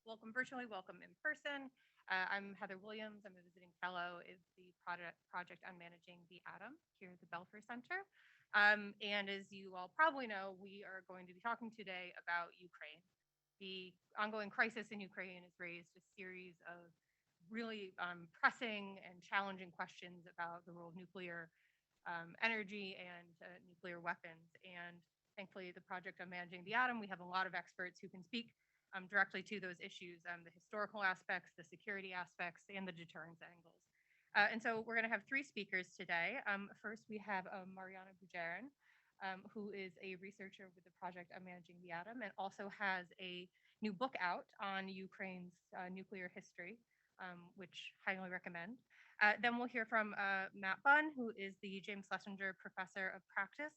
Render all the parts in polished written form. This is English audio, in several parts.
welcome virtually, welcome in person. I'm Heather Williams. I'm a visiting fellow in the project on managing the atom here at the Belfer Center. And as you all probably know, we are going to be talking today about Ukraine. The ongoing crisis in Ukraine has raised a series of really pressing and challenging questions about the role of nuclear energy and nuclear weapons. And thankfully, the project on managing the atom, we have a lot of experts who can speak directly to those issues, the historical aspects, the security aspects, and the deterrence angles. And so we're going to have three speakers today. First, we have Mariana Budjeryn, who is a researcher with the project on managing the atom and also has a new book out on Ukraine's nuclear history, which I highly recommend. Then we'll hear from Matt Bunn, who is the James Schlesinger Professor of Practice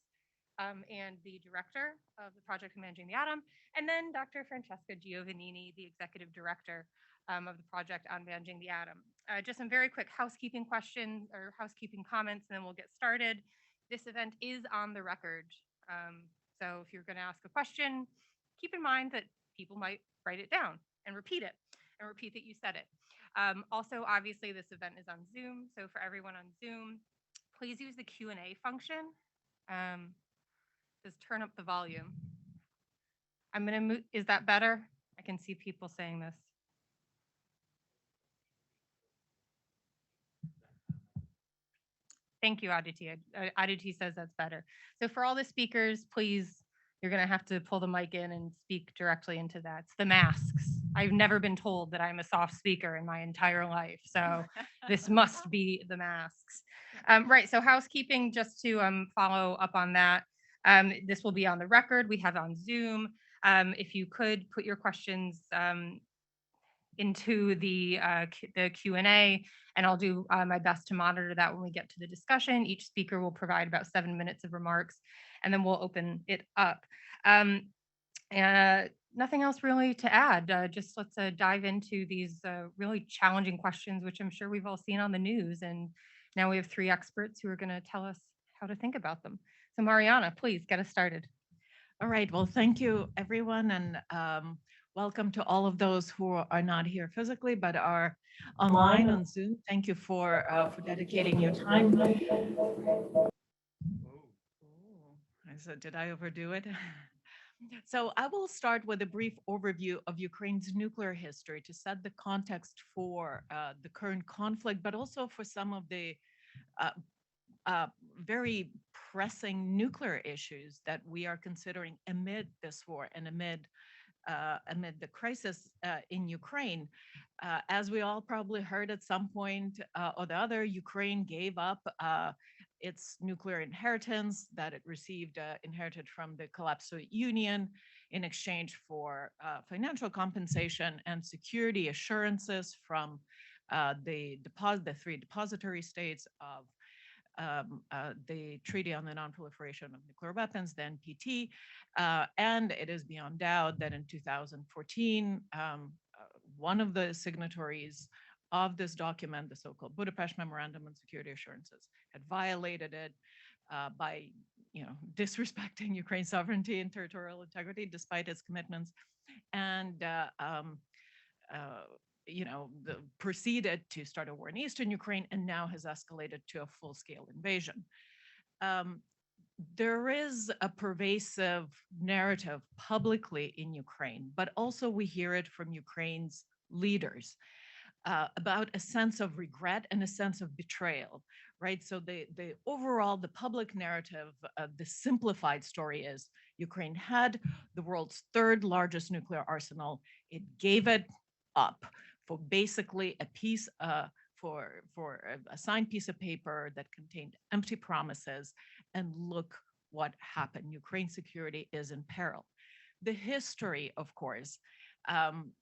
and the director of the project on managing the atom, and then Dr. Francesca Giovannini, the executive director of the project on managing the atom. Just some very quick housekeeping questions or housekeeping comments, and then we'll get started. This event is on the record. So if you're going to ask a question, keep in mind that people might write it down and repeat it and repeat that you said it. Also, obviously, this event is on Zoom. So for everyone on Zoom, please use the Q&A function. Just turn up the volume. I'm going to move. Is that better? I can see people saying this. Thank you, Aditi. Aditi says that's better. So for all the speakers, please, you're going to have to pull the mic in and speak directly into that. It's the masks. I've never been told that I'm a soft speaker in my entire life. So this must be the masks. Right. So housekeeping, just to follow up on that. This will be on the record. We have on Zoom. If you could put your questions into the Q&A, and I'll do my best to monitor that when we get to the discussion. Each speaker will provide about 7 minutes of remarks, and then we'll open it up. Nothing else really to add. Just let's dive into these really challenging questions, which I'm sure we've all seen on the news. And now we have three experts who are going to tell us how to think about them. So Mariana, please get us started. All right. Well, thank you, everyone, and welcome to all of those who are not here physically but are online on Zoom. Thank you for dedicating your time. I said, did I overdo it? So I will start with a brief overview of Ukraine's nuclear history to set the context for the current conflict, but also for some of the very pressing nuclear issues that we are considering amid this war and amid the crisis in Ukraine. As we all probably heard at some point or the other, Ukraine gave up its nuclear inheritance that it received inherited from the collapsed Soviet Union in exchange for financial compensation and security assurances from the three depository states of the Treaty on the Non-Proliferation of Nuclear Weapons, the NPT, and it is beyond doubt that in 2014, one of the signatories of this document, the so-called Budapest Memorandum on Security Assurances, had violated it by, disrespecting Ukraine's sovereignty and territorial integrity despite its commitments, and proceeded to start a war in eastern Ukraine and now has escalated to a full-scale invasion. There is a pervasive narrative publicly in Ukraine, but also we hear it from Ukraine's leaders about a sense of regret and a sense of betrayal, right? So the public narrative, the simplified story is Ukraine had the world's third largest nuclear arsenal. It gave it up for basically a piece for a signed piece of paper that contained empty promises, and look what happened. Ukraine's security is in peril. The history, of course,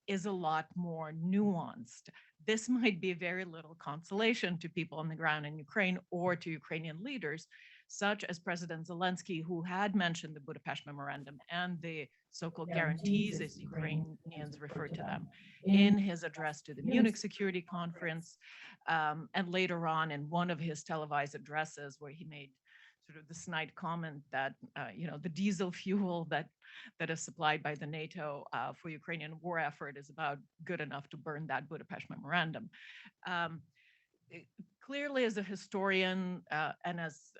is a lot more nuanced. This might be very little consolation to people on the ground in Ukraine or to Ukrainian leaders, such as President Zelensky, who had mentioned the Budapest Memorandum and the so-called guarantees, as Ukrainians refer to them, in his address to the Munich Security Conference, and later on in one of his televised addresses where he made sort of the snide comment that, the diesel fuel that is supplied by the NATO for Ukrainian war effort is about good enough to burn that Budapest Memorandum. Um, Clearly, as a historian and as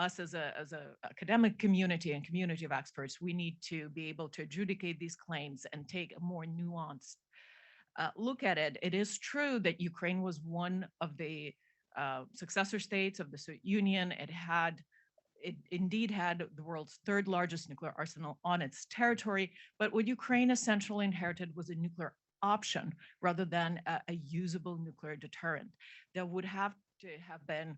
us as a academic community and community of experts, we need to be able to adjudicate these claims and take a more nuanced look at it. It is true that Ukraine was one of the successor states of the Soviet Union. It indeed had the world's third largest nuclear arsenal on its territory, but what Ukraine essentially inherited was a nuclear option rather than a usable nuclear deterrent. There would have to have been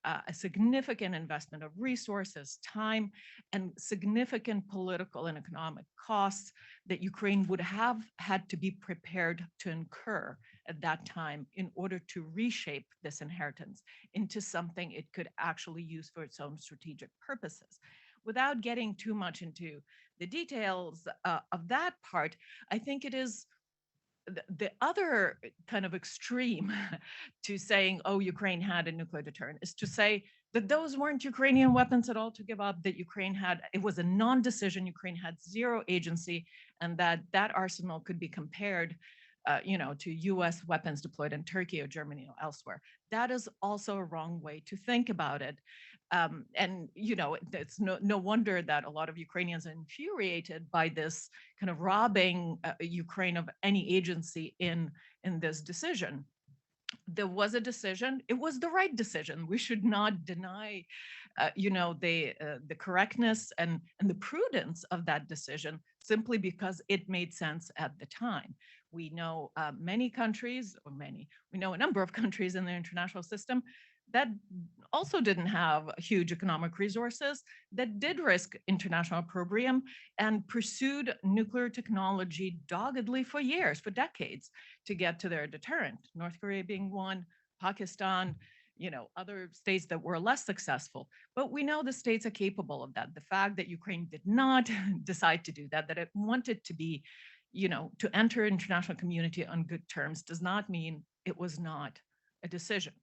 a significant investment of resources, time, and significant political and economic costs that Ukraine would have had to be prepared to incur at that time in order to reshape this inheritance into something it could actually use for its own strategic purposes. Without getting too much into the details of that part, I think it is the other kind of extreme to saying, oh, Ukraine had a nuclear deterrent is to say that those weren't Ukrainian weapons at all to give up, that Ukraine had, it was a non-decision, Ukraine had zero agency, and that arsenal could be compared to US weapons deployed in Turkey or Germany or elsewhere. That is also a wrong way to think about it. It's no wonder that a lot of Ukrainians are infuriated by this kind of robbing Ukraine of any agency in this decision. There was a decision. It was the right decision. We should not deny, the correctness and the prudence of that decision simply because it made sense at the time. We know many countries, we know a number of countries in the international system that also didn't have huge economic resources, that did risk international opprobrium and pursued nuclear technology doggedly for years, for decades, to get to their deterrent. North Korea being one, Pakistan, other states that were less successful. But we know the states are capable of that. The fact that Ukraine did not decide to do that it wanted to be, to enter international community on good terms does not mean it was not a decision.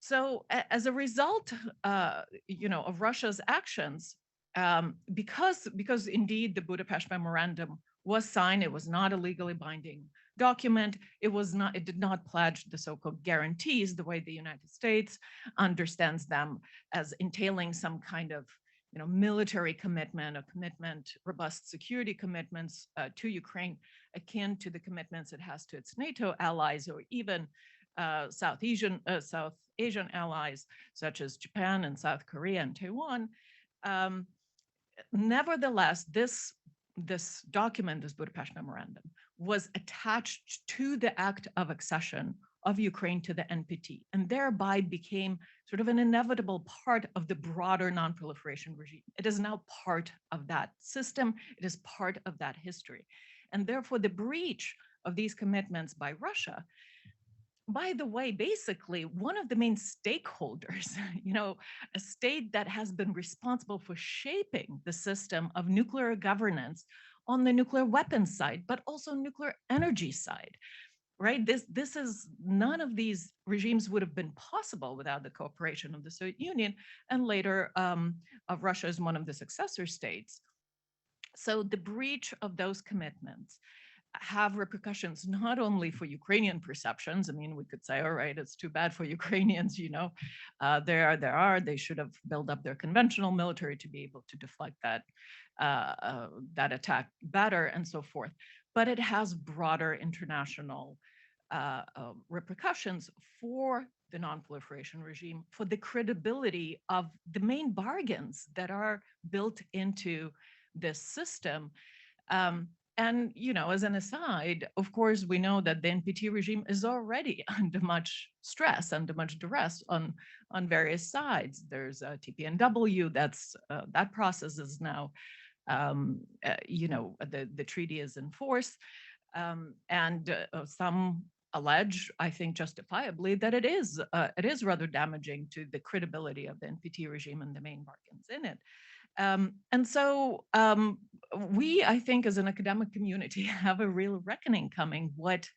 So as a result, of Russia's actions, because indeed the Budapest Memorandum was signed, it was not a legally binding document. It did not pledge the so-called guarantees the way the United States understands them as entailing some kind of military commitment, robust security commitments to Ukraine, akin to the commitments it has to its NATO allies or even South Asian allies such as Japan and South Korea and Taiwan. Nevertheless, this document, this Budapest Memorandum, was attached to the act of accession of Ukraine to the NPT, and thereby became sort of an inevitable part of the broader non-proliferation regime. It is now part of that system. It is part of that history. And therefore, the breach of these commitments by Russia, by the way, basically one of the main stakeholders, a state that has been responsible for shaping the system of nuclear governance on the nuclear weapons side, but also nuclear energy side, right? This is, none of these regimes would have been possible without the cooperation of the Soviet Union and later of Russia as one of the successor states. So the breach of those commitments have repercussions not only for Ukrainian perceptions. I mean, we could say, all right, it's too bad for Ukrainians, they should have built up their conventional military to be able to deflect that attack better and so forth. But it has broader international repercussions for the non-proliferation regime, for the credibility of the main bargains that are built into this system. And, as an aside, of course, we know that the NPT regime is already under much stress, under much duress on various sides. There's TPNW, that process is now, the treaty is in force. And some allege, I think justifiably, that it is rather damaging to the credibility of the NPT regime and the main bargains in it. And so we, I think, as an academic community, have a real reckoning coming what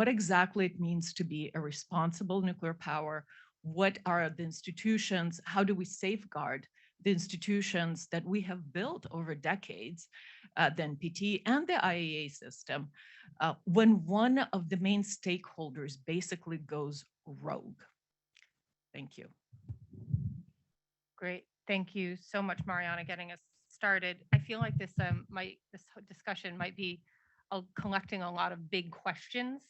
exactly it means to be a responsible nuclear power, What are the institutions? How do we safeguard the institutions that we have built over decades, the NPT and the IAEA system, when one of the main stakeholders basically goes rogue? Thank you. Great. Thank you so much, Mariana, getting us started. I feel like this discussion might be collecting a lot of big questions.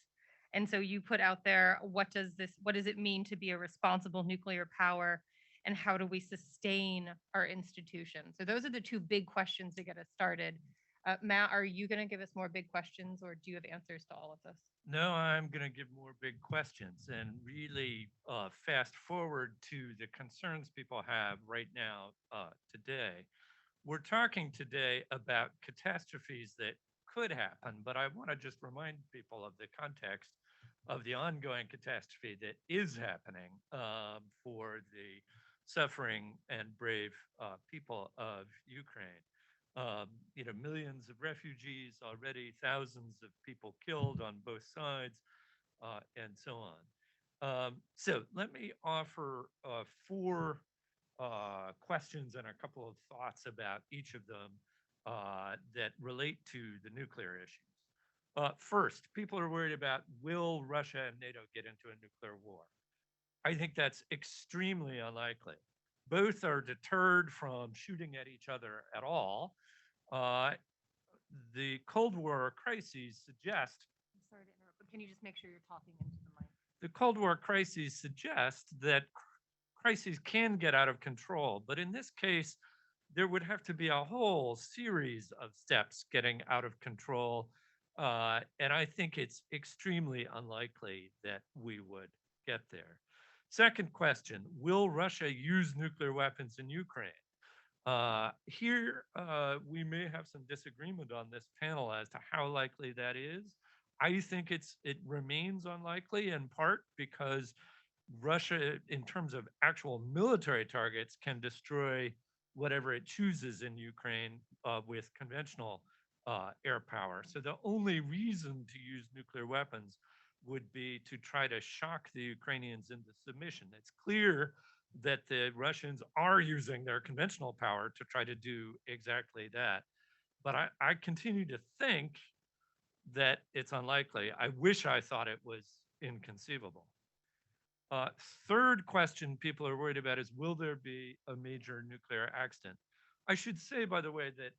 And so you put out there, what does it mean to be a responsible nuclear power, and how do we sustain our institutions? So those are the two big questions to get us started. Matt, are you going to give us more big questions, or do you have answers to all of this? No, I'm going to give more big questions and really fast forward to the concerns people have right now today. We're talking today about catastrophes that could happen, but I want to just remind people of the context of the ongoing catastrophe that is happening for the suffering and brave people of Ukraine. Millions of refugees already, thousands of people killed on both sides, and so on. So let me offer four questions and a couple of thoughts about each of them that relate to the nuclear issues. First, people are worried about, will Russia and NATO get into a nuclear war? I think that's extremely unlikely. Both are deterred from shooting at each other at all. The Cold War crises suggest. I'm sorry to interrupt, but can you just make sure you're talking into the mic? The Cold War crises suggest that crises can get out of control, but in this case, there would have to be a whole series of steps getting out of control. And I think it's extremely unlikely that we would get there. Second question, will Russia use nuclear weapons in Ukraine? Here, we may have some disagreement on this panel as to how likely that is. I think it remains unlikely, in part because Russia, in terms of actual military targets, can destroy whatever it chooses in Ukraine with conventional air power. So the only reason to use nuclear weapons would be to try to shock the Ukrainians into submission. It's clear that the Russians are using their conventional power to try to do exactly that. But I continue to think that it's unlikely. I wish I thought it was inconceivable. Third question people are worried about is, will there be a major nuclear accident? I should say, by the way, that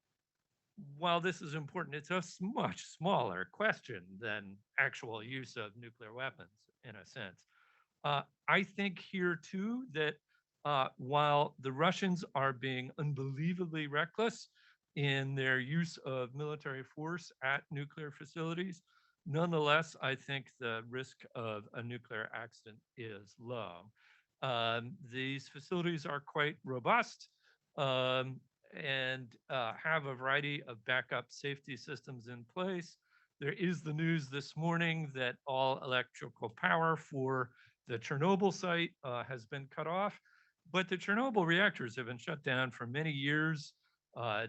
while this is important, it's a much smaller question than actual use of nuclear weapons, in a sense. I think here too that while the Russians are being unbelievably reckless in their use of military force at nuclear facilities, nonetheless, I think the risk of a nuclear accident is low. These facilities are quite robust and have a variety of backup safety systems in place. There is the news this morning that all electrical power for the Chernobyl site has been cut off, but the Chernobyl reactors have been shut down for many years.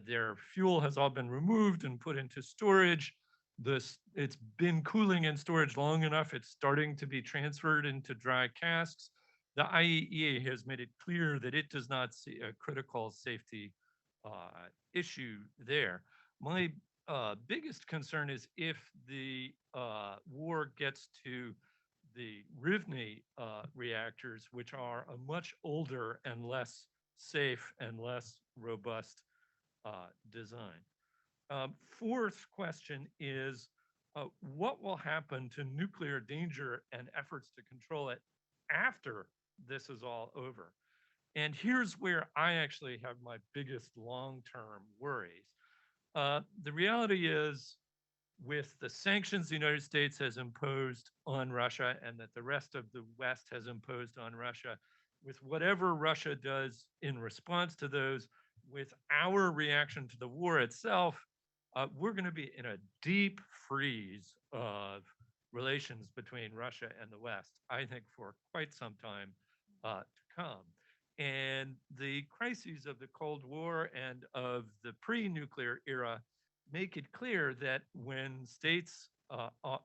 Their fuel has all been removed and put into storage. It's been cooling in storage long enough. It's starting to be transferred into dry casks. The IAEA has made it clear that it does not see a critical safety issue there. My biggest concern is if the war gets to the Rivne reactors, which are a much older and less safe and less robust design. Fourth question is, what will happen to nuclear danger and efforts to control it after this is all over? And here's where I actually have my biggest long-term worries. The reality is, with the sanctions the United States has imposed on Russia and that the rest of the West has imposed on Russia, with whatever Russia does in response to those, with our reaction to the war itself, we're going to be in a deep freeze of relations between Russia and the West, I think, for quite some time to come. And the crises of the Cold War and of the pre-nuclear era make it clear that when states are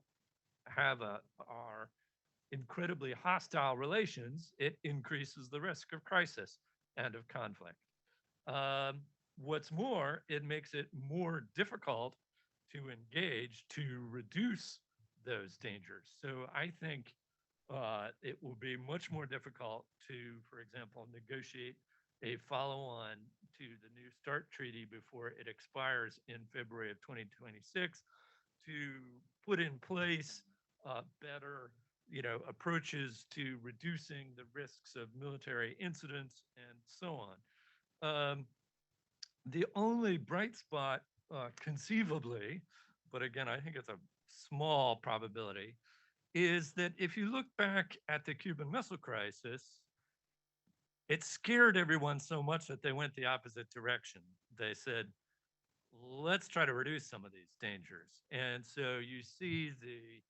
incredibly hostile relations, it increases the risk of crisis and of conflict. What's more, it makes it more difficult to engage to reduce those dangers. So I think it will be much more difficult to, for example, negotiate a follow-on to the New START treaty before it expires in February of 2026, to put in place better, approaches to reducing the risks of military incidents and so on. The only bright spot, conceivably, but again, I think it's a small probability, is that if you look back at the Cuban Missile Crisis, it scared everyone so much that they went the opposite direction. They said, let's try to reduce some of these dangers. And so you see the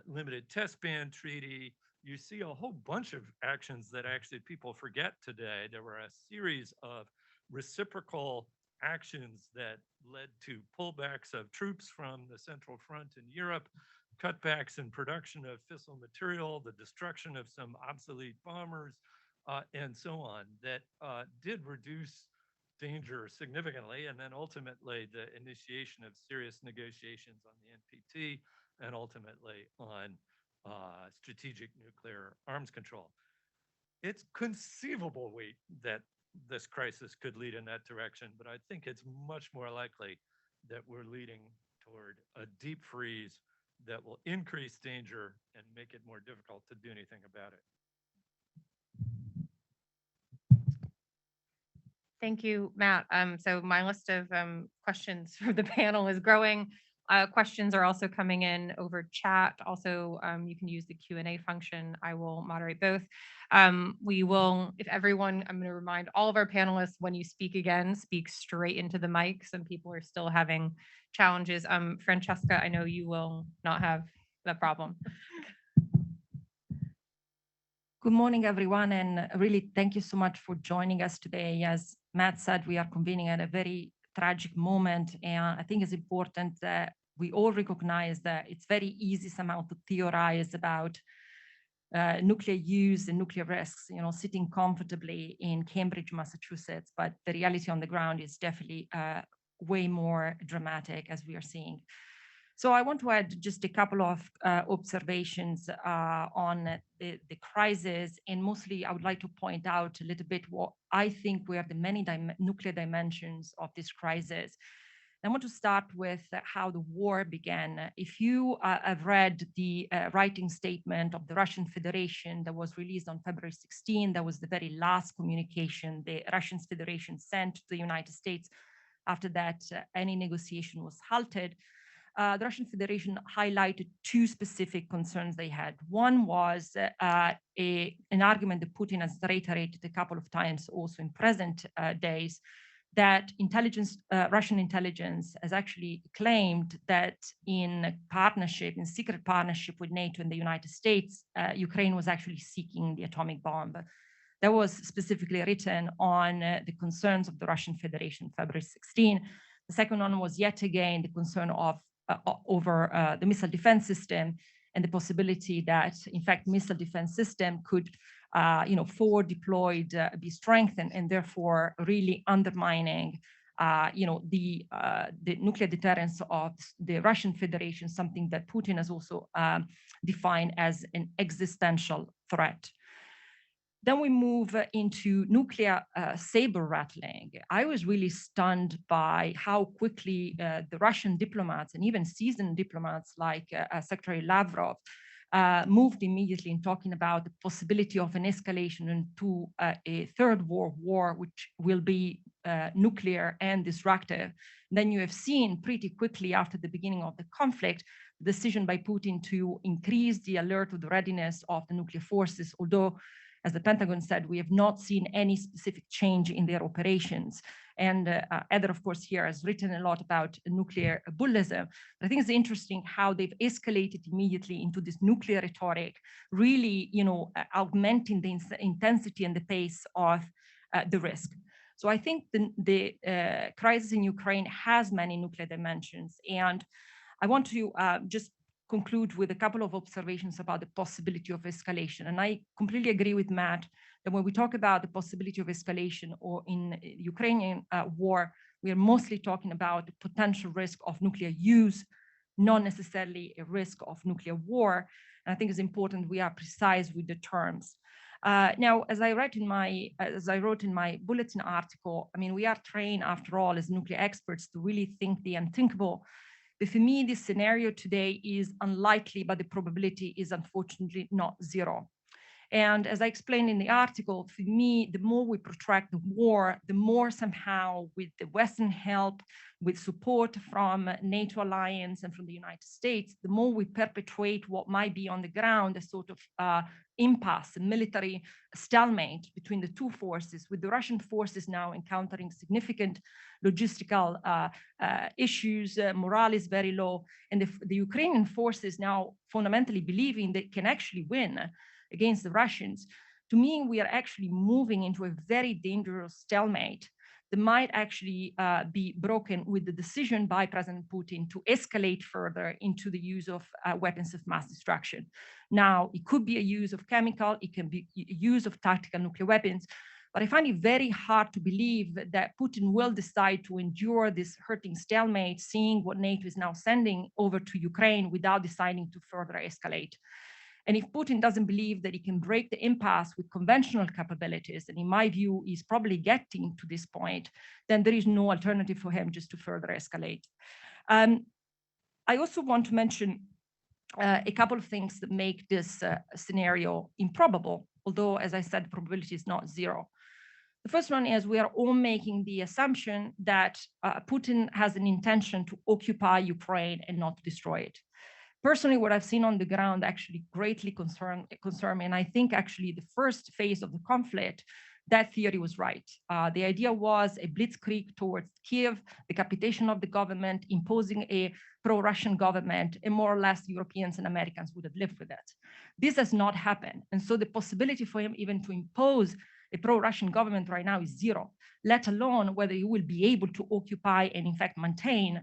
limited test ban treaty, you see a whole bunch of actions that actually people forget today. There were a series of reciprocal actions that led to pullbacks of troops from the Central Front in Europe, cutbacks in production of fissile material, the destruction of some obsolete bombers, and so on, that did reduce danger significantly, and then ultimately the initiation of serious negotiations on the NPT, and ultimately on strategic nuclear arms control. It's conceivable that this crisis could lead in that direction, but I think it's much more likely that we're leading toward a deep freeze that will increase danger and make it more difficult to do anything about it. Thank you, Matt. So my list of questions for the panel is growing. Questions are also coming in over chat. Also, you can use the Q&A function. I will moderate both. We will, if everyone, I'm going to remind all of our panelists, when you speak again, speak straight into the mic. Some people are still having challenges. Francesca, I know you will not have that problem. Good morning, everyone, and really thank you so much for joining us today. As Matt said, we are convening at a very tragic moment, and I think it's important that we all recognize that it's very easy somehow to theorize about nuclear use and nuclear risks, sitting comfortably in Cambridge, Massachusetts, but the reality on the ground is definitely way more dramatic, as we are seeing. So I want to add just a couple of observations on the crisis, and mostly I would like to point out a little bit what I think were the many nuclear dimensions of this crisis. I want to start with how the war began. If you have read the writing statement of the Russian Federation that was released on February 16, that was the very last communication the Russian Federation sent to the United States. After that, any negotiation was halted. The Russian Federation highlighted two specific concerns they had. One was an argument that Putin has reiterated a couple of times also in present days, that Russian intelligence has actually claimed that in secret partnership with NATO and the United States, Ukraine was actually seeking the atomic bomb. That was specifically written on the concerns of the Russian Federation, February 16. The second one was yet again the concern of over the missile defense system and the possibility that, in fact, missile defense system could, forward deployed, be strengthened, and therefore really undermining, the nuclear deterrence of the Russian Federation, something that Putin has also defined as an existential threat. Then we move into nuclear saber rattling. I was really stunned by how quickly the Russian diplomats and even seasoned diplomats like Secretary Lavrov moved immediately in talking about the possibility of an escalation into a third world war, which will be nuclear and destructive. Then you have seen pretty quickly after the beginning of the conflict, the decision by Putin to increase the alert to the readiness of the nuclear forces, although as the Pentagon said, we have not seen any specific change in their operations. And Eder, of course, here has written a lot about nuclear bullism. I think it's interesting how they've escalated immediately into this nuclear rhetoric, really, augmenting the intensity and the pace of the risk. So I think the crisis in Ukraine has many nuclear dimensions. And I want to just conclude with a couple of observations about the possibility of escalation. And I completely agree with Matt that when we talk about the possibility of escalation or in Ukrainian war, we are mostly talking about the potential risk of nuclear use, not necessarily a risk of nuclear war. And I think it's important we are precise with the terms. Now, as I wrote in my bulletin article, I mean, we are trained, after all, as nuclear experts to really think the unthinkable. But for me, this scenario today is unlikely, but the probability is unfortunately not zero. And as I explained in the article, for me, the more we protract the war, the more somehow with the Western help, with support from NATO alliance and from the United States, the more we perpetuate what might be on the ground, a sort of impasse, a military stalemate between the two forces, with the Russian forces now encountering significant logistical issues, morale is very low, and the Ukrainian forces now fundamentally believing they can actually win against the Russians. To me, we are actually moving into a very dangerous stalemate that might actually be broken with the decision by President Putin to escalate further into the use of weapons of mass destruction. Now, it could be a use of chemical, it can be a use of tactical nuclear weapons, but I find it very hard to believe that Putin will decide to endure this hurting stalemate, seeing what NATO is now sending over to Ukraine without deciding to further escalate. And if Putin doesn't believe that he can break the impasse with conventional capabilities, and in my view, he's probably getting to this point, then there is no alternative for him just to further escalate. I also want to mention a couple of things that make this scenario improbable, although, as I said, the probability is not zero. The first one is we are all making the assumption that Putin has an intention to occupy Ukraine and not to destroy it. Personally, what I've seen on the ground actually greatly concern me. And I think actually the first phase of the conflict, that theory was right. The idea was a blitzkrieg towards Kiev, the capitation of the government, imposing a pro-Russian government, and more or less Europeans and Americans would have lived with it. This has not happened. And so the possibility for him even to impose a pro-Russian government right now is zero, let alone whether he will be able to occupy and in fact maintain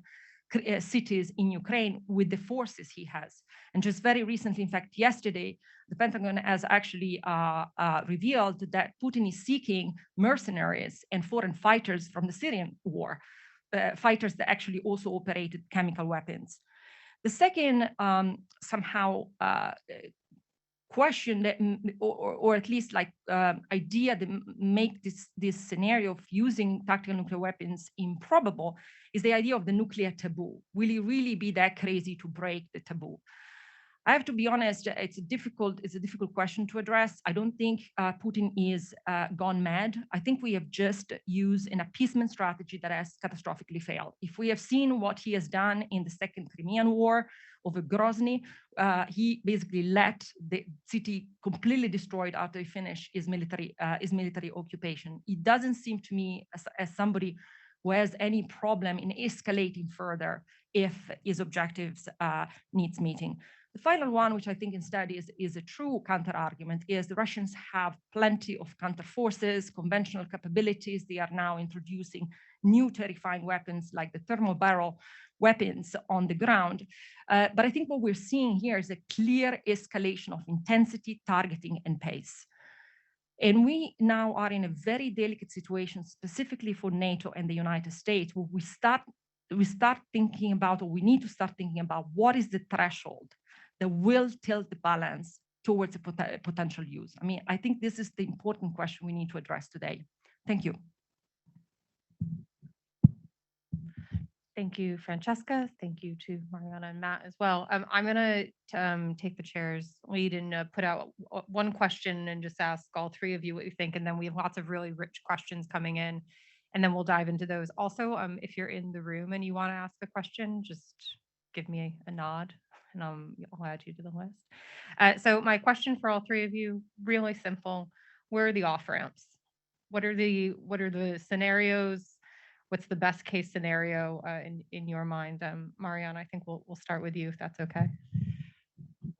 cities in Ukraine with the forces he has. And just very recently, in fact, yesterday, the Pentagon has actually revealed that Putin is seeking mercenaries and foreign fighters from the Syrian war, fighters that actually also operated chemical weapons. The second somehow question that, or at least like idea that make this scenario of using tactical nuclear weapons improbable is the idea of the nuclear taboo. Will he really be that crazy to break the taboo? I have to be honest, it's a difficult question to address. I don't think Putin is gone mad. I think we have just used an appeasement strategy that has catastrophically failed. If we have seen what he has done in the Second Crimean War over Grozny, he basically let the city completely destroyed after he finished his military occupation. It doesn't seem to me as somebody who has any problem in escalating further if his objectives needs meeting. The final one, which I think instead is a true counter-argument, is the Russians have plenty of counter forces, conventional capabilities. They are now introducing new terrifying weapons like the thermal barrel weapons on the ground. But I think what we're seeing here is a clear escalation of intensity, targeting, and pace. And we now are in a very delicate situation, specifically for NATO and the United States, where we start thinking about, or we need to start thinking about, what is the threshold that will tilt the balance towards a potential use? I mean, I think this is the important question we need to address today. Thank you. Thank you, Francesca. Thank you to Mariana and Matt as well. I'm going to take the chair's lead and put out one question and just ask all three of you what you think. And then we have lots of really rich questions coming in, and then we'll dive into those. Also, if you're in the room and you want to ask a question, just give me a nod and I'll add you to the list. So my question for all three of you, really simple. Where are the off ramps? What are the scenarios? What's the best case scenario in your mind? Mariana, I think we'll start with you, if that's okay.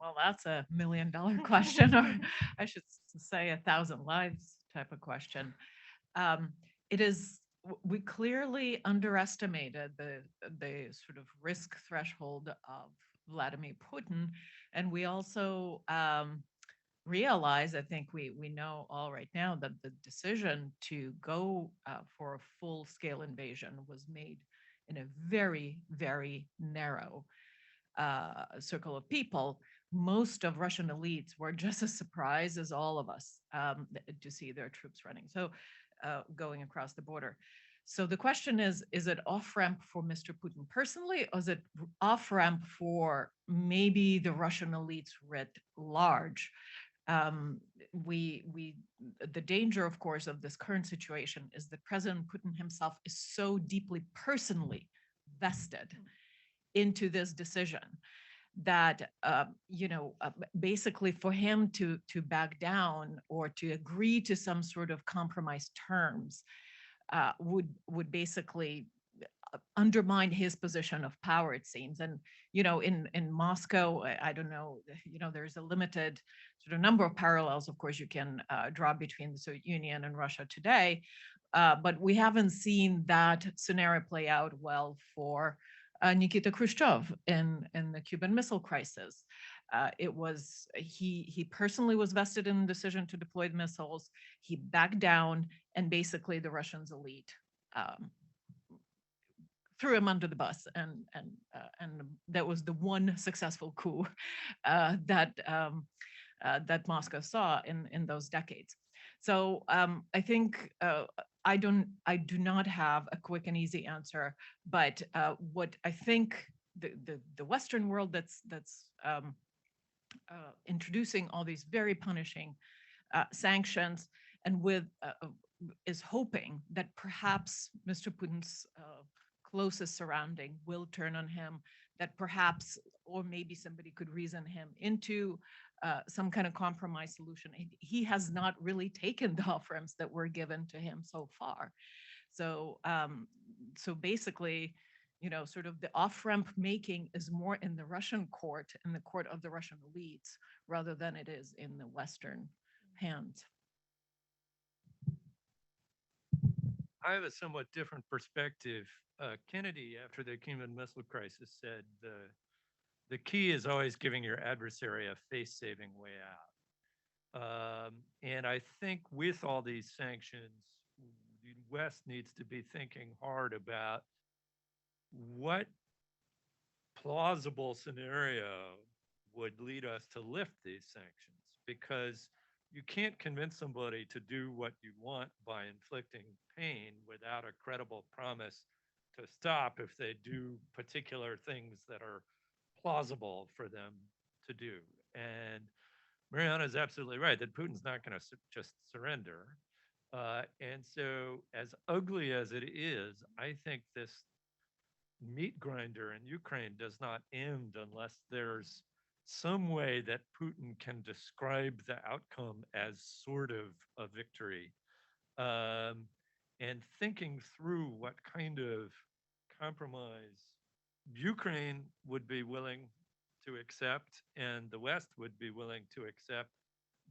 Well, that's $1 million question, or I should say 1,000 lives type of question. We clearly underestimated the sort of risk threshold of Vladimir Putin. And we also realize, I think we know all right now, that the decision to go for a full-scale invasion was made in a very, very narrow circle of people. Most of Russian elites were just as surprised as all of us to see their troops running, so going across the border. So the question is it off-ramp for Mr. Putin personally, or is it off-ramp for maybe the Russian elites writ large? The danger, of course, of this current situation is that President Putin himself is so deeply personally vested into this decision that basically for him to back down or to agree to some sort of compromise terms would basically undermine his position of power, it seems. And in Moscow, I don't know, there's a limited sort of number of parallels, of course, you can draw between the Soviet Union and Russia today, but we haven't seen that scenario play out well for Nikita Khrushchev in the Cuban Missile Crisis. He personally was vested in the decision to deploy the missiles. He backed down, and basically the Russians elite threw him under the bus, and that was the one successful coup that Moscow saw in those decades. So I think I do not have a quick and easy answer, but what I think the Western world that's introducing all these very punishing sanctions and is hoping that perhaps Mr. Putin's closest surrounding will turn on him, that perhaps, or maybe somebody could reason him into some kind of compromise solution. He has not really taken the offramps that were given to him so far. So, so basically, sort of the off-ramp making is more in the Russian court, in the court of the Russian elites, rather than it is in the Western hands. I have a somewhat different perspective. Kennedy, after the Cuban Missile Crisis, said the key is always giving your adversary a face-saving way out. And I think with all these sanctions, the West needs to be thinking hard about what plausible scenario would lead us to lift these sanctions, because you can't convince somebody to do what you want by inflicting pain without a credible promise to stop if they do particular things that are plausible for them to do. And Mariana is absolutely right that Putin's not going to just surrender. And so as ugly as it is, I think this meat grinder in Ukraine does not end unless there's some way that Putin can describe the outcome as sort of a victory. And thinking through what kind of compromise Ukraine would be willing to accept and the West would be willing to accept,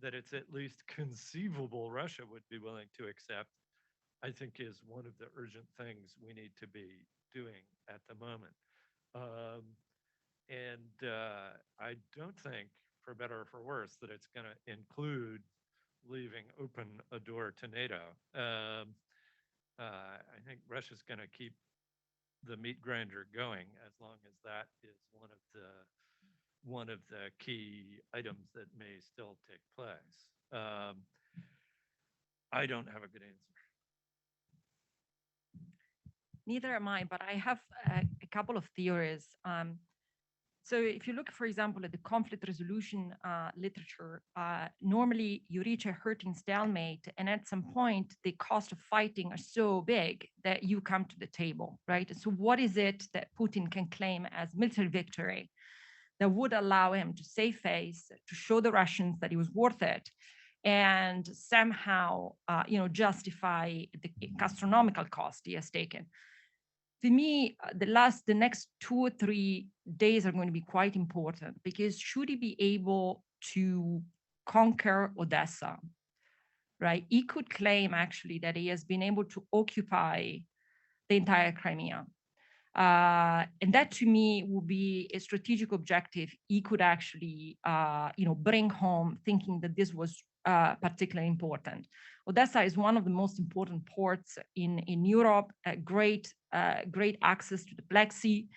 that it's at least conceivable Russia would be willing to accept, I think is one of the urgent things we need to be doing at the moment. I don't think, for better or for worse, that it's going to include leaving open a door to NATO. I think Russia's going to keep the meat grinder going as long as that is one of the key items that may still take place. I don't have a good answer. Neither am I, but I have a couple of theories. So if you look, for example, at the conflict resolution literature, normally you reach a hurting stalemate, and at some point, the cost of fighting are so big that you come to the table, right? So what is it that Putin can claim as military victory that would allow him to save face, to show the Russians that it was worth it, and somehow, justify the astronomical cost he has taken? For me, the next 2 or 3 days are going to be quite important, because should he be able to conquer Odessa, right? He could claim actually that he has been able to occupy the entire Crimea. And that to me will be a strategic objective he could actually, bring home, thinking that this was particularly important. Odessa is one of the most important ports in Europe, great access to the Black Sea.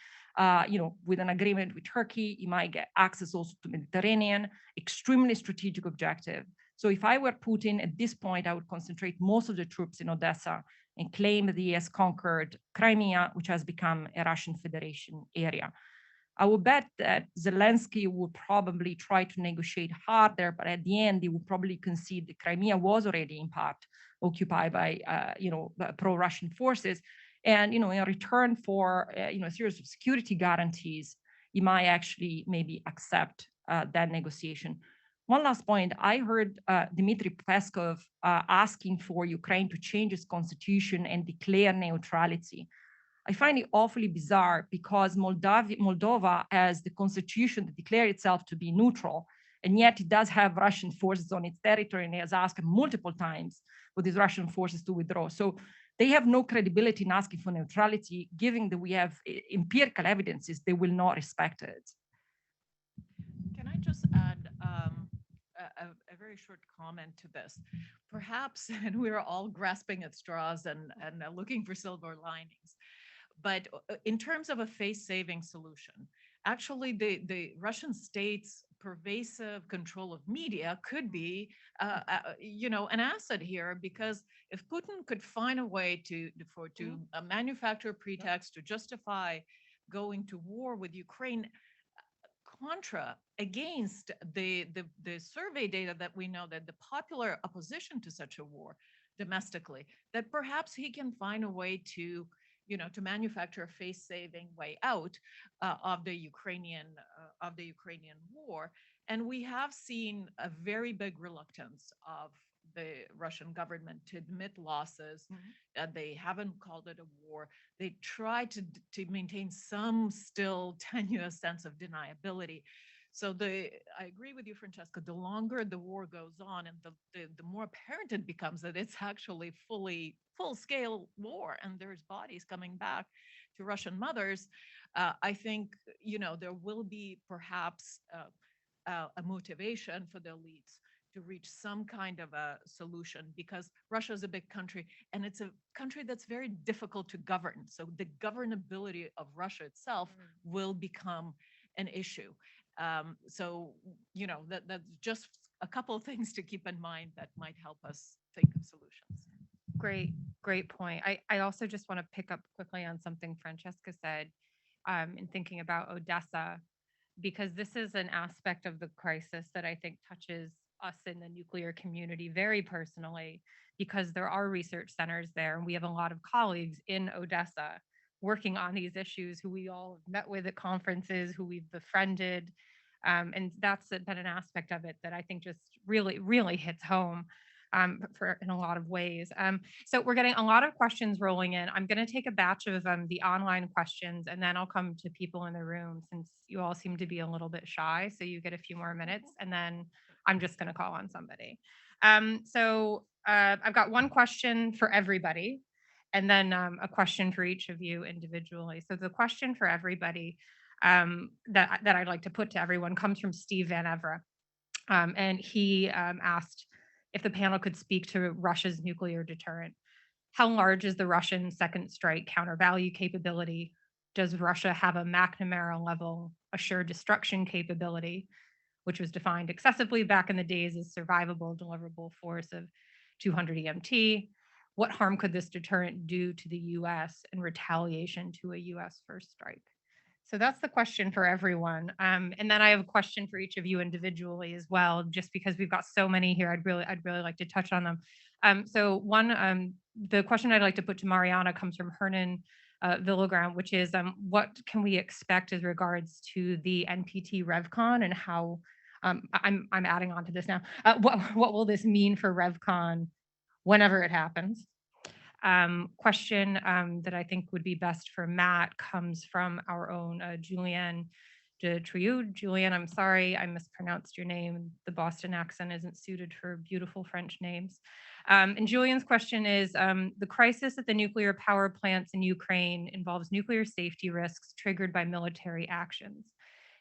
With an agreement with Turkey, you might get access also to Mediterranean, extremely strategic objective. So if I were Putin at this point, I would concentrate most of the troops in Odessa and claim that he has conquered Crimea, which has become a Russian Federation area. I would bet that Zelensky would probably try to negotiate harder, but at the end, he would probably concede that Crimea was already in part occupied by, pro-Russian forces. And, in return for, a series of security guarantees, he might actually maybe accept that negotiation. One last point, I heard Dmitry Peskov asking for Ukraine to change its constitution and declare neutrality. I find it awfully bizarre because Moldova has the constitution that declares itself to be neutral, and yet it does have Russian forces on its territory, and it has asked multiple times for these Russian forces to withdraw. So they have no credibility in asking for neutrality, given that we have empirical evidences they will not respect it. Can I just add a very short comment to this? Perhaps, and we're all grasping at straws and looking for silver linings, but in terms of a face-saving solution, actually the Russian state's pervasive control of media could be, an asset here, because if Putin could find a way to manufacture a pretext to justify going to war with Ukraine, contra against the survey data that we know that the popular opposition to such a war domestically, that perhaps he can find a way to manufacture a face-saving way out of the Ukrainian war. And we have seen a very big reluctance of the Russian government to admit losses. They haven't called it a war. They try to maintain some still tenuous sense of deniability. So I agree with you, Francesca, the longer the war goes on and the more apparent it becomes that it's actually full-scale war and there's bodies coming back to Russian mothers, I think, there will be perhaps a motivation for the elites to reach some kind of a solution, because Russia is a big country and it's a country that's very difficult to govern. So the governability of Russia itself will become an issue. That's just a couple of things to keep in mind that might help us think of solutions. Great point. I also just want to pick up quickly on something Francesca said in thinking about Odessa, because this is an aspect of the crisis that I think touches us in the nuclear community very personally, because there are research centers there and we have a lot of colleagues in Odessa working on these issues who we all have met with at conferences, who we've befriended. And that's been an aspect of it that I think just really, really hits home in a lot of ways. So we're getting a lot of questions rolling in. I'm going to take a batch of the online questions, and then I'll come to people in the room, since you all seem to be a little bit shy. So you get a few more minutes, and then I'm just going to call on somebody. I've got one question for everybody, and then a question for each of you individually. So the question for everybody that I'd like to put to everyone comes from Steve Van Evra. And he asked if the panel could speak to Russia's nuclear deterrent. How large is the Russian second strike counter-value capability? Does Russia have a McNamara level assured destruction capability, which was defined excessively back in the days as survivable deliverable force of 200 EMT? What harm could this deterrent do to the US in retaliation to a US first strike? So that's the question for everyone. And then I have a question for each of you individually as well, just because we've got so many here. I'd really like to touch on them. The question I'd like to put to Mariana comes from Hernan Villagrán, which is what can we expect as regards to the NPT Repcon, and how I'm adding on to this now. What will this mean for Repcon whenever it happens? Question that I think would be best for Matt comes from our own Julianne de Trieux. Julian, I'm sorry, I mispronounced your name. The Boston accent isn't suited for beautiful French names. And Julian's question is, the crisis at the nuclear power plants in Ukraine involves nuclear safety risks triggered by military actions.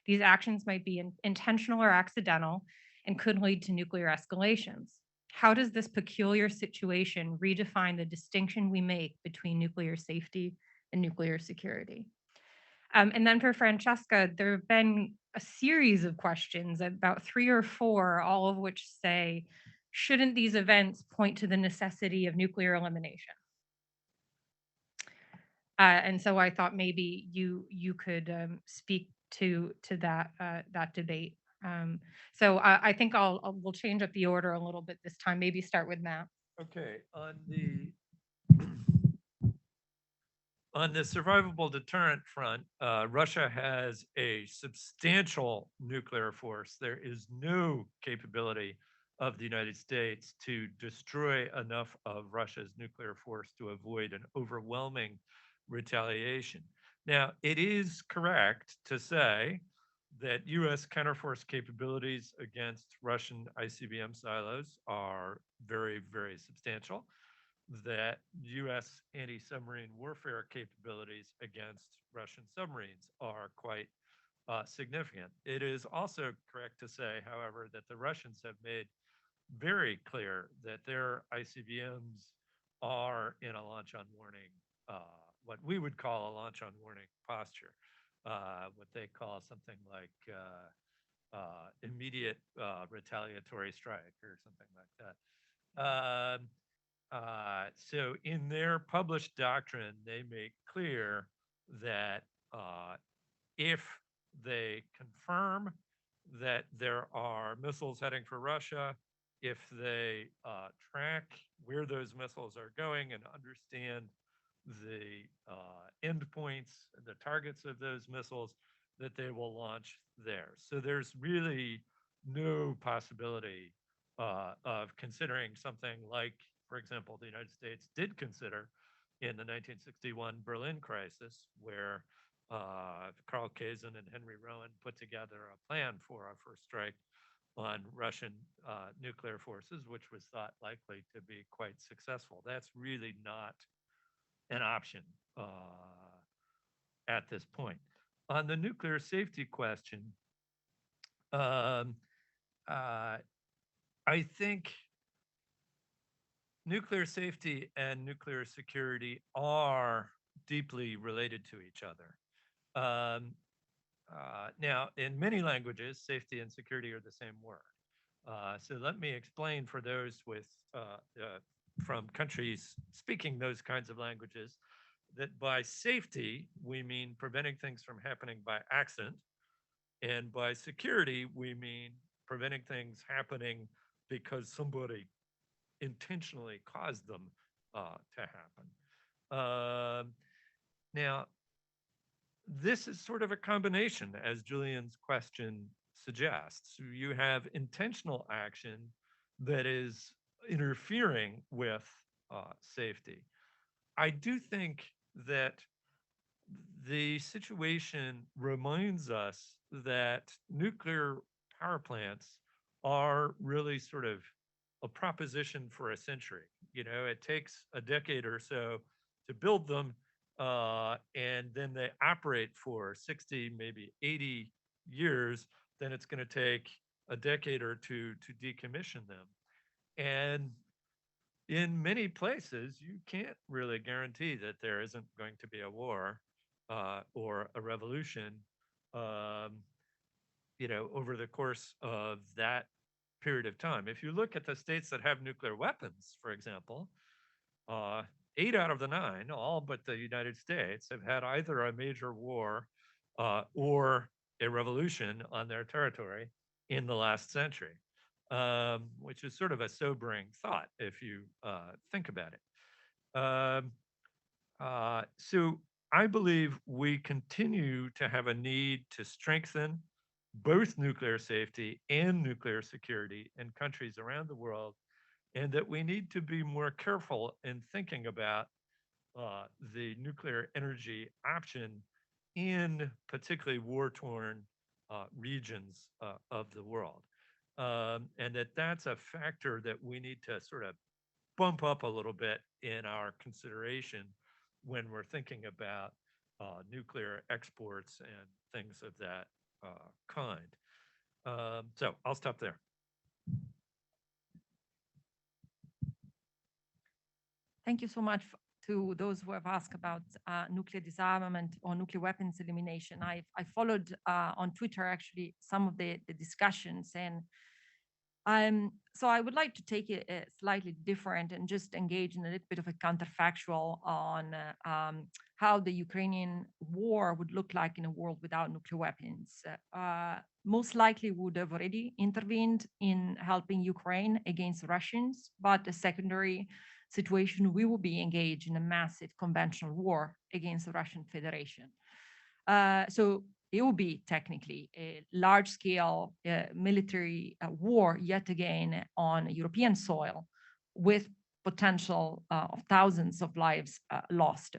These actions might be intentional or accidental and could lead to nuclear escalations. How does this peculiar situation redefine the distinction we make between nuclear safety and nuclear security? And then for Francesca, there have been a series of questions, about 3 or 4, all of which say, shouldn't these events point to the necessity of nuclear elimination? And so I thought maybe you could speak to that debate. So I think we'll change up the order a little bit this time. Maybe start with Matt. Okay, on the survivable deterrent front, Russia has a substantial nuclear force. There is no capability of the United States to destroy enough of Russia's nuclear force to avoid an overwhelming retaliation. Now, it is correct to say that US counterforce capabilities against Russian ICBM silos are very, very substantial, that US anti-submarine warfare capabilities against Russian submarines are quite significant. It is also correct to say, however, that the Russians have made very clear that their ICBMs are in a launch on warning, what we would call a launch on warning posture, what they call something like immediate retaliatory strike or something like that. So in their published doctrine, they make clear that if they confirm that there are missiles heading for Russia, if they track where those missiles are going and understand the endpoints, the targets of those missiles, that they will launch there. So there's really no possibility of considering something like, for example, the United States did consider in the 1961 Berlin crisis, where Karl Kazin and Henry Rowan put together a plan for a first strike on Russian nuclear forces, which was thought likely to be quite successful. That's really not an option at this point. On the nuclear safety question, I think nuclear safety and nuclear security are deeply related to each other. Now, in many languages, safety and security are the same word. So let me explain for those from countries speaking those kinds of languages, that by safety, we mean preventing things from happening by accident. And by security, we mean preventing things happening because somebody intentionally caused them to happen. Now, this is sort of a combination, as Julian's question suggests. You have intentional action that is interfering with safety. I do think that the situation reminds us that nuclear power plants are really sort of a proposition for a century. You know, it takes a decade or so to build them, and then they operate for 60, maybe 80 years. Then it's going to take a decade or two to decommission them. And in many places, you can't really guarantee that there isn't going to be a war or a revolution, you know, over the course of that period of time. If you look at the states that have nuclear weapons, for example, 8 out of the 9, all but the United States, have had either a major war or a revolution on their territory in the last century, which is sort of a sobering thought if you think about it. So I believe we continue to have a need to strengthen both nuclear safety and nuclear security in countries around the world, and that we need to be more careful in thinking about the nuclear energy option in particularly war-torn regions of the world. And that's a factor that we need to sort of bump up a little bit in our consideration when we're thinking about nuclear exports and things of that kind. So I'll stop there. Thank you so much to those who have asked about nuclear disarmament or nuclear weapons elimination. I followed on Twitter actually some of the discussions, and so I would like to take it slightly different and just engage in a little bit of a counterfactual on how the Ukrainian war would look like in a world without nuclear weapons. Most likely would have already intervened in helping Ukraine against Russians, but a secondary situation, we will be engaged in a massive conventional war against the Russian Federation. So it will be technically a large-scale military war yet again on European soil, with potential of thousands of lives lost.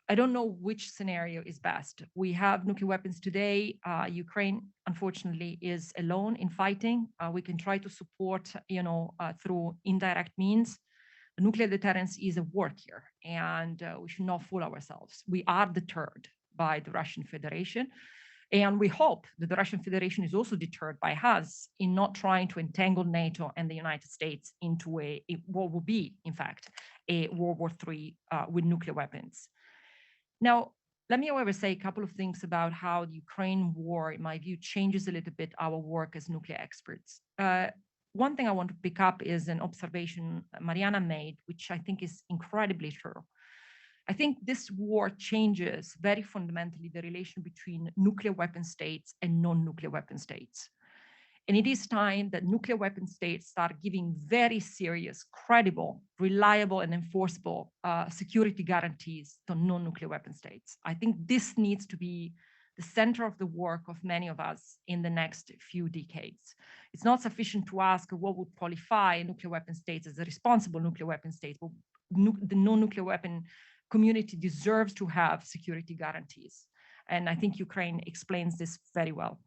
I don't know which scenario is best. We have nuclear weapons today. Ukraine, unfortunately, is alone in fighting. We can try to support, through indirect means. Nuclear deterrence is a work here, and we should not fool ourselves. We are deterred by the Russian Federation, and we hope that the Russian Federation is also deterred by us in not trying to entangle NATO and the United States into what will be, in fact, a World War III with nuclear weapons. Now, let me, however, say a couple of things about how the Ukraine war, in my view, changes a little bit our work as nuclear experts. One thing I want to pick up is an observation Mariana made, which I think is incredibly true. I think this war changes very fundamentally the relation between nuclear weapon states and non-nuclear weapon states. And it is time that nuclear weapon states start giving very serious, credible, reliable, and enforceable security guarantees to non-nuclear weapon states. I think this needs to be the center of the work of many of us in the next few decades. It's not sufficient to ask what would qualify nuclear weapon states as a responsible nuclear weapon state. But the non-nuclear weapon community deserves to have security guarantees. And I think Ukraine explains this very well.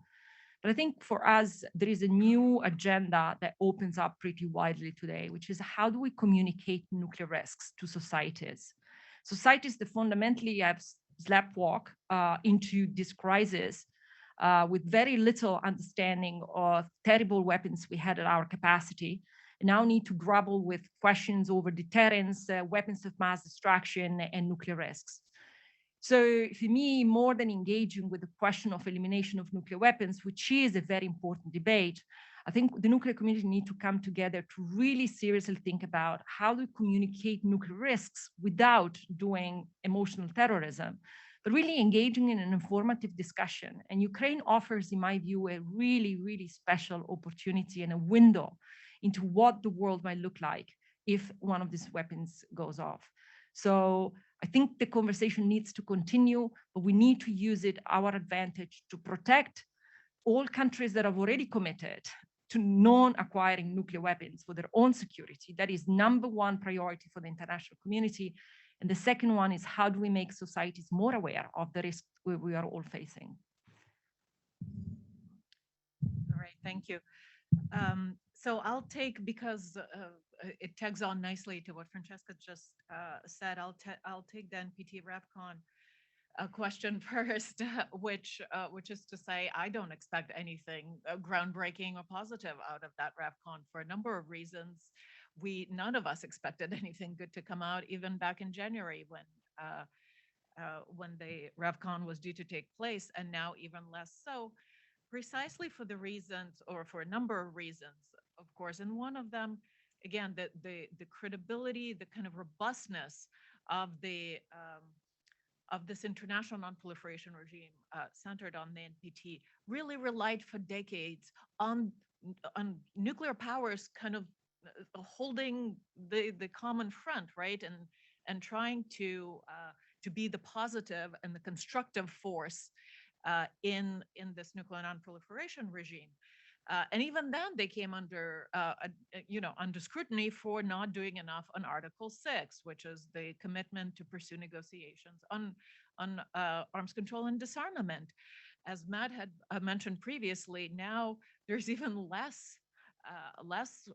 But I think for us, there is a new agenda that opens up pretty widely today, which is how do we communicate nuclear risks to societies? Societies that fundamentally have sleepwalk into this crisis with very little understanding of terrible weapons we had at our capacity, and now need to grapple with questions over deterrence, weapons of mass destruction, and nuclear risks. So for me, more than engaging with the question of elimination of nuclear weapons, which is a very important debate, I think the nuclear community need to come together to really seriously think about how to communicate nuclear risks without doing emotional terrorism, but really engaging in an informative discussion. And Ukraine offers, in my view, a really, really special opportunity and a window into what the world might look like if one of these weapons goes off. So I think the conversation needs to continue, but we need to use it our advantage to protect all countries that have already committed to non-acquiring nuclear weapons for their own security. That is number one priority for the international community. And the second one is how do we make societies more aware of the risks we are all facing? All right, thank you. So I'll take, because it tags on nicely to what Francesca just said, I'll take the NPT Repcon question first, which is to say, I don't expect anything groundbreaking or positive out of that Repcon for a number of reasons. None of us expected anything good to come out, even back in January when the Repcon was due to take place, and now even less so, precisely for the reasons, or for a number of reasons, of course. And one of them, again, the credibility, the kind of robustness of this international non-proliferation regime centered on the NPT really relied for decades on nuclear powers kind of holding the common front, right, and trying to be the positive and the constructive force in this nuclear non-proliferation regime. And even then, they came under scrutiny for not doing enough on Article 6, which is the commitment to pursue negotiations on arms control and disarmament. as Matt had mentioned previously, now there's even less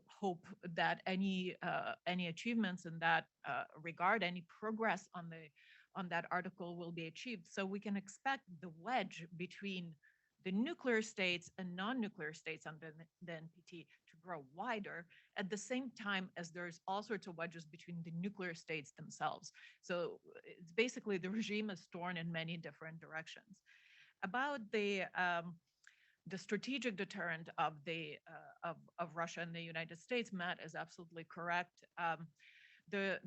hope that any achievements in that regard, any progress on that article will be achieved. So we can expect the wedge between the nuclear states and non-nuclear states under the NPT to grow wider at the same time as there's all sorts of wedges between the nuclear states themselves. So it's basically the regime is torn in many different directions. About the strategic deterrent of Russia and the United States, Matt is absolutely correct. There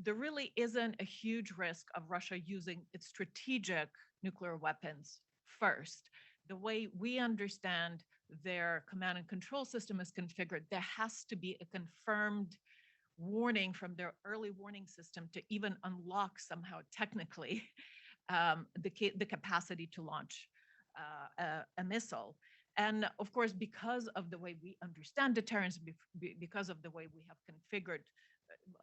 really isn't a huge risk of Russia using its strategic nuclear weapons first. The way we understand their command and control system is configured, there has to be a confirmed warning from their early warning system to even unlock somehow technically the capacity to launch a missile. And of course, because of the way we understand deterrence, because of the way we have configured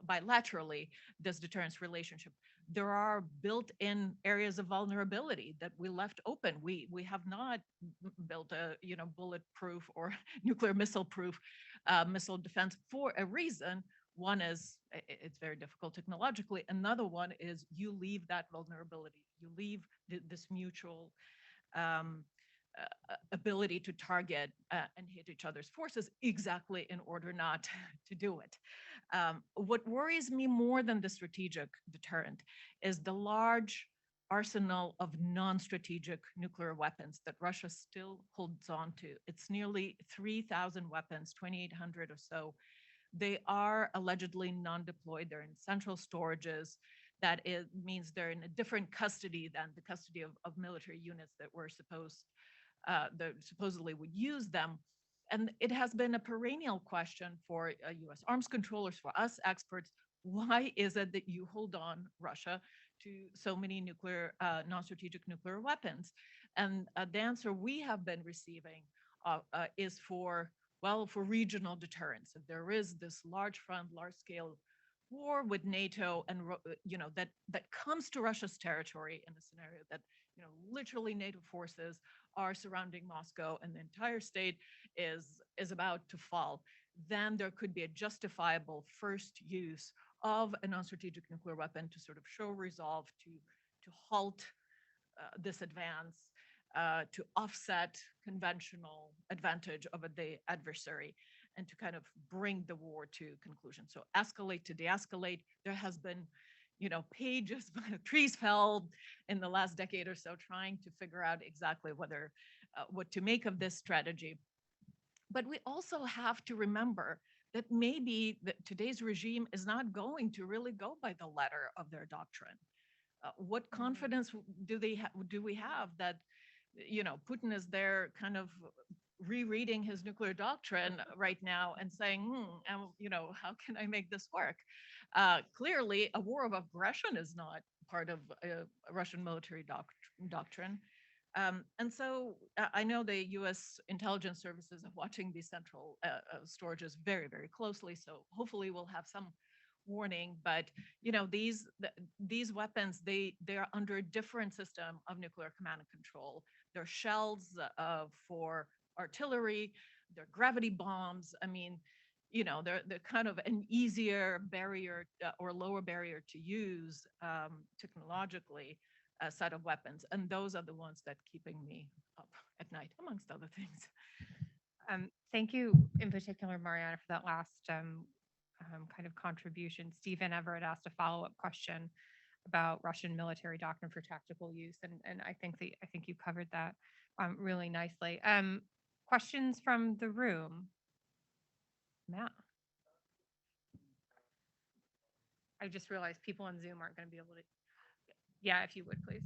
bilaterally this deterrence relationship, there are built-in areas of vulnerability that we left open. We have not built a bulletproof or nuclear missile-proof missile defense for a reason. One is it's very difficult technologically. Another one is you leave that vulnerability. You leave this mutual ability to target and hit each other's forces exactly in order not to do it. What worries me more than the strategic deterrent is the large arsenal of non-strategic nuclear weapons that Russia still holds on to. It's nearly 3,000 weapons, 2,800 or so. They are allegedly non-deployed. They're in central storages. That means they're in a different custody than the custody of military units that were supposedly would use them. And it has been a perennial question for US arms controllers, for us experts, why is it that you hold on, Russia, to so many non-strategic nuclear weapons? And the answer we have been receiving is for regional deterrence. If there is this large front, large scale war with NATO and that comes to Russia's territory in a scenario that literally NATO forces are surrounding Moscow and the entire state is about to fall, then there could be a justifiable first use of a non-strategic nuclear weapon to sort of show resolve, to halt this advance, to offset conventional advantage of the adversary, and to kind of bring the war to conclusion. So escalate to de-escalate. There has been pages, trees felled in the last decade or so trying to figure out exactly what to make of this strategy. But we also have to remember that maybe today's regime is not going to really go by the letter of their doctrine. What confidence do we have that Putin is there kind of rereading his nuclear doctrine right now and saying, how can I make this work? Clearly, a war of aggression is not part of a Russian military doctrine. And so I know the US intelligence services are watching these central storages very, very closely. So hopefully we'll have some warning, but these weapons, they are under a different system of nuclear command and control. They're shells for artillery, they're gravity bombs. I mean, they're kind of an easier barrier or lower barrier to use technologically set of weapons. And those are the ones that keeping me up at night, amongst other things. Thank you in particular, Mariana, for that last kind of contribution. Stephen Everett asked a follow-up question about Russian military doctrine for tactical use, and I think you covered that really nicely. Questions from the room? Matt. I just realized people on Zoom aren't going to be able to. Yeah, if you would, please.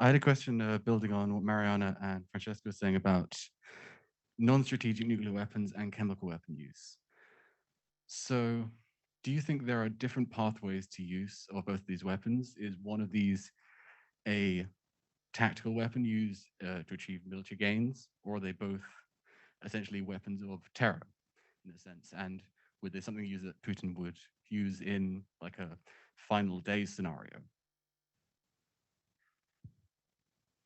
I had a question building on what Mariana and Francesca were saying about non-strategic nuclear weapons and chemical weapon use. So do you think there are different pathways to use of both of these weapons? Is one of these a tactical weapon used to achieve military gains, or are they both essentially weapons of terror in a sense? And would there something used that Putin would use in like a final day scenario?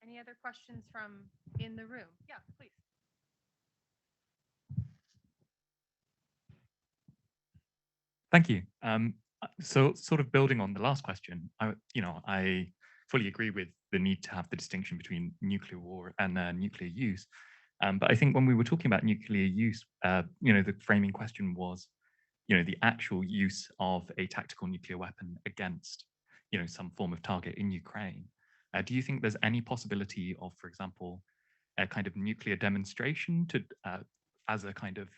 Any other questions from in the room? Yeah, please. Thank you. So sort of building on the last question, I fully agree with the need to have the distinction between nuclear war and nuclear use. But I think when we were talking about nuclear use, the framing question was, the actual use of a tactical nuclear weapon against, some form of target in Ukraine. Do you think there's any possibility of, for example, a kind of nuclear demonstration to as a kind of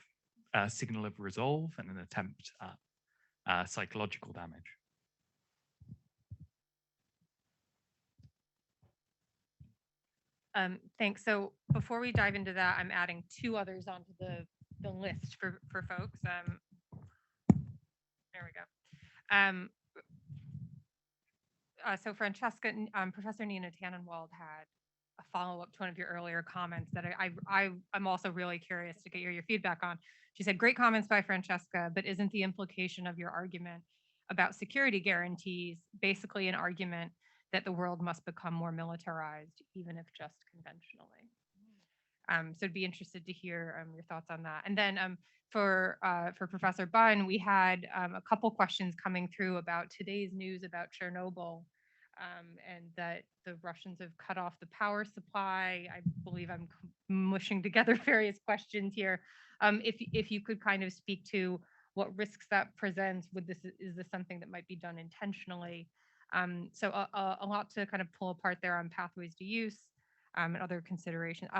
signal of resolve and an attempt at psychological damage? Thanks. So before we dive into that, I'm adding two others onto the list for folks. There we go. So Francesca, Professor Nina Tannenwald had a follow-up to one of your earlier comments that I'm also really curious to get your feedback on. She said, great comments by Francesca, but isn't the implication of your argument about security guarantees basically an argument that the world must become more militarized, even if just conventionally? So I'd be interested to hear your thoughts on that. And then for Professor Bunn, we had a couple questions coming through about today's news about Chernobyl, and that the Russians have cut off the power supply. I believe I'm mushing together various questions here. If you could kind of speak to what risks that presents, is this something that might be done intentionally? So a lot to kind of pull apart there on pathways to use and other considerations.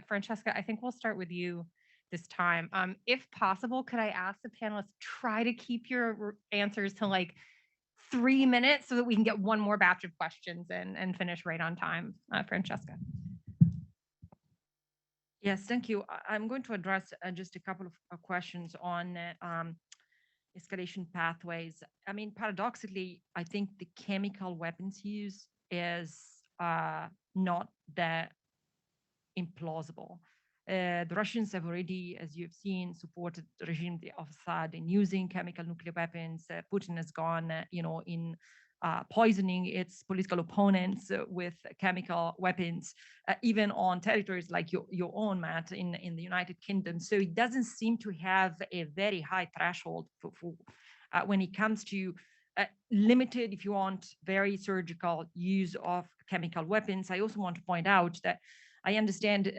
Francesca, I think we'll start with you this time. If possible, could I ask the panelists try to keep your answers to like 3 minutes so that we can get one more batch of questions and finish right on time? Francesca. Yes, thank you. I'm going to address just a couple of questions on escalation pathways. I mean, paradoxically, I think the chemical weapons use is not that implausible. The Russians have already, as you've seen, supported the regime of Assad in using chemical nuclear weapons. Putin has gone, in poisoning its political opponents with chemical weapons, even on territories like your own, Matt, in the United Kingdom. So it doesn't seem to have a very high threshold for when it comes to limited, if you want, very surgical use of chemical weapons. I also want to point out that I understand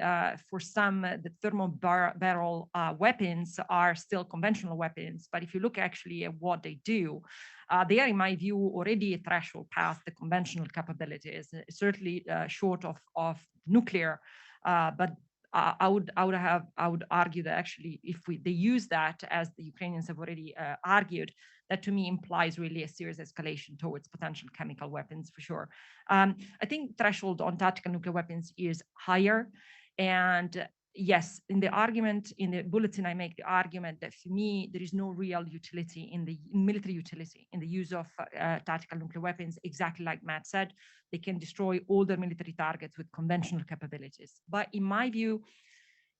for some, the thermal barrel weapons are still conventional weapons, but if you look actually at what they do, they are, in my view, already a threshold past the conventional capabilities, certainly short of nuclear. But I would argue that actually, if they use that, as the Ukrainians have already argued, that to me implies really a serious escalation towards potential chemical weapons for sure. I think threshold on tactical nuclear weapons is higher. And yes, in the argument, in the bulletin, I make the argument that for me, there is no real utility in the military utility in the use of tactical nuclear weapons. Exactly like Matt said, they can destroy all their military targets with conventional capabilities. But in my view,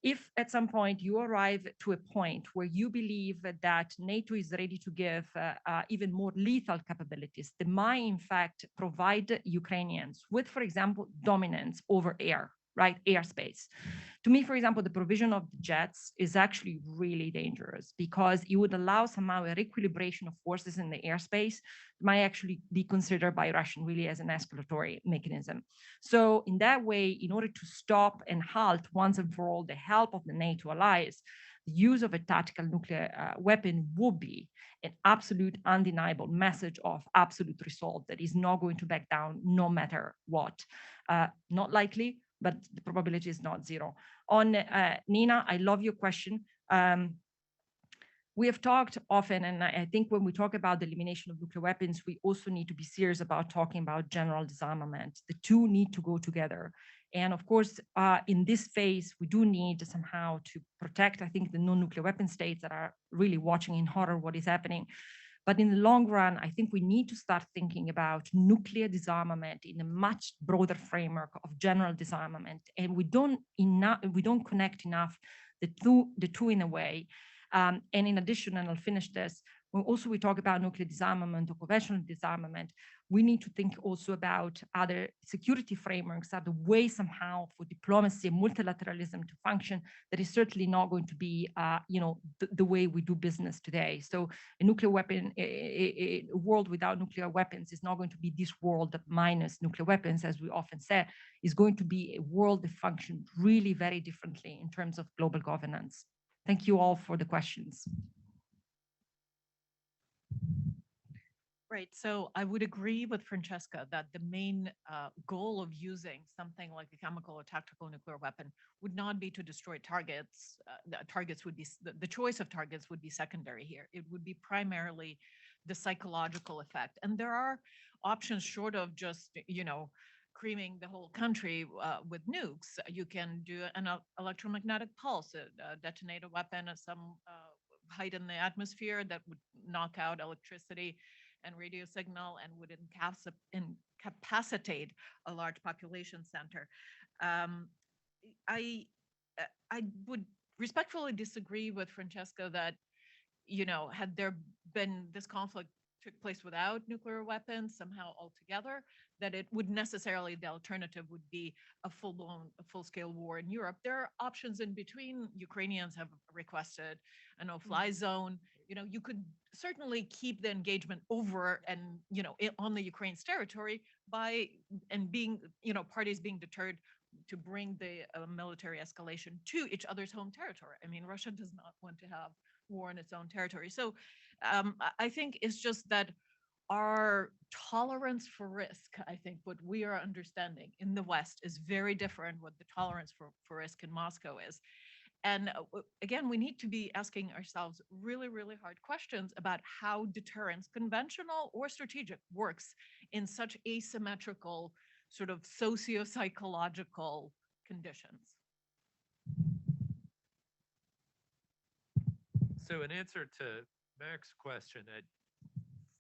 if at some point you arrive to a point where you believe that NATO is ready to give even more lethal capabilities, they might in fact provide Ukrainians with, for example, dominance over air, right? Airspace. To me, for example, the provision of the jets is actually really dangerous because it would allow somehow a reequilibration of forces in the airspace that might actually be considered by Russian really as an escalatory mechanism. So in that way, in order to stop and halt once and for all the help of the NATO allies, the use of a tactical nuclear weapon would be an absolute undeniable message of absolute resolve that is not going to back down no matter what. Not likely, but the probability is not zero. On Nina, I love your question. We have talked often, and I think when we talk about the elimination of nuclear weapons, we also need to be serious about talking about general disarmament. The two need to go together. And of course, in this phase, we do need somehow to protect, I think, the non-nuclear weapon states that are really watching in horror what is happening. But in the long run, I think we need to start thinking about nuclear disarmament in a much broader framework of general disarmament. And we don't connect enough the two in a way. And in addition, and I'll finish this, when also we talk about nuclear disarmament or conventional disarmament, we need to think also about other security frameworks, other ways somehow for diplomacy and multilateralism to function. That is certainly not going to be, the way we do business today. So a nuclear weapon, a world without nuclear weapons is not going to be this world minus nuclear weapons, as we often say, is going to be a world that functions really very differently in terms of global governance. Thank you all for the questions. Right. So I would agree with Francesca that the main goal of using something like a chemical or tactical nuclear weapon would not be to destroy targets. Targets would be, the choice of targets would be secondary here. It would be primarily the psychological effect. And there are options short of just, creaming the whole country with nukes. You can do an electromagnetic pulse, detonate a weapon at some height in the atmosphere that would knock out electricity and radio signal and would incapacitate a large population center. I would respectfully disagree with Francesca that, had there been this conflict took place without nuclear weapons somehow altogether, that it would necessarily, the alternative would be a full-scale war in Europe. There are options in between. Ukrainians have requested a no-fly zone. You could certainly keep the engagement over and, on the Ukraine's territory being, parties being deterred to bring the military escalation to each other's home territory. I mean, Russia does not want to have war in its own territory. So I think it's just that our tolerance for risk, I think what we are understanding in the West is very different what the tolerance for risk in Moscow is. And again, we need to be asking ourselves really, really hard questions about how deterrence, conventional or strategic, works in such asymmetrical sort of socio-psychological conditions. So in answer to Mac's question, it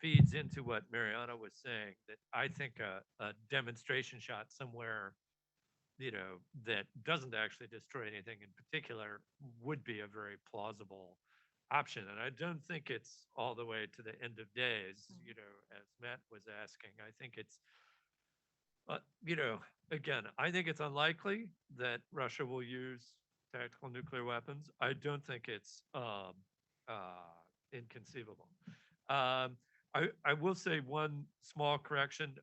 feeds into what Mariana was saying, that I think a demonstration shot somewhere, that doesn't actually destroy anything in particular would be a very plausible option. And I don't think it's all the way to the end of days, as Matt was asking. I think it's, again, I think it's unlikely that Russia will use tactical nuclear weapons. I don't think it's inconceivable. I will say one small correction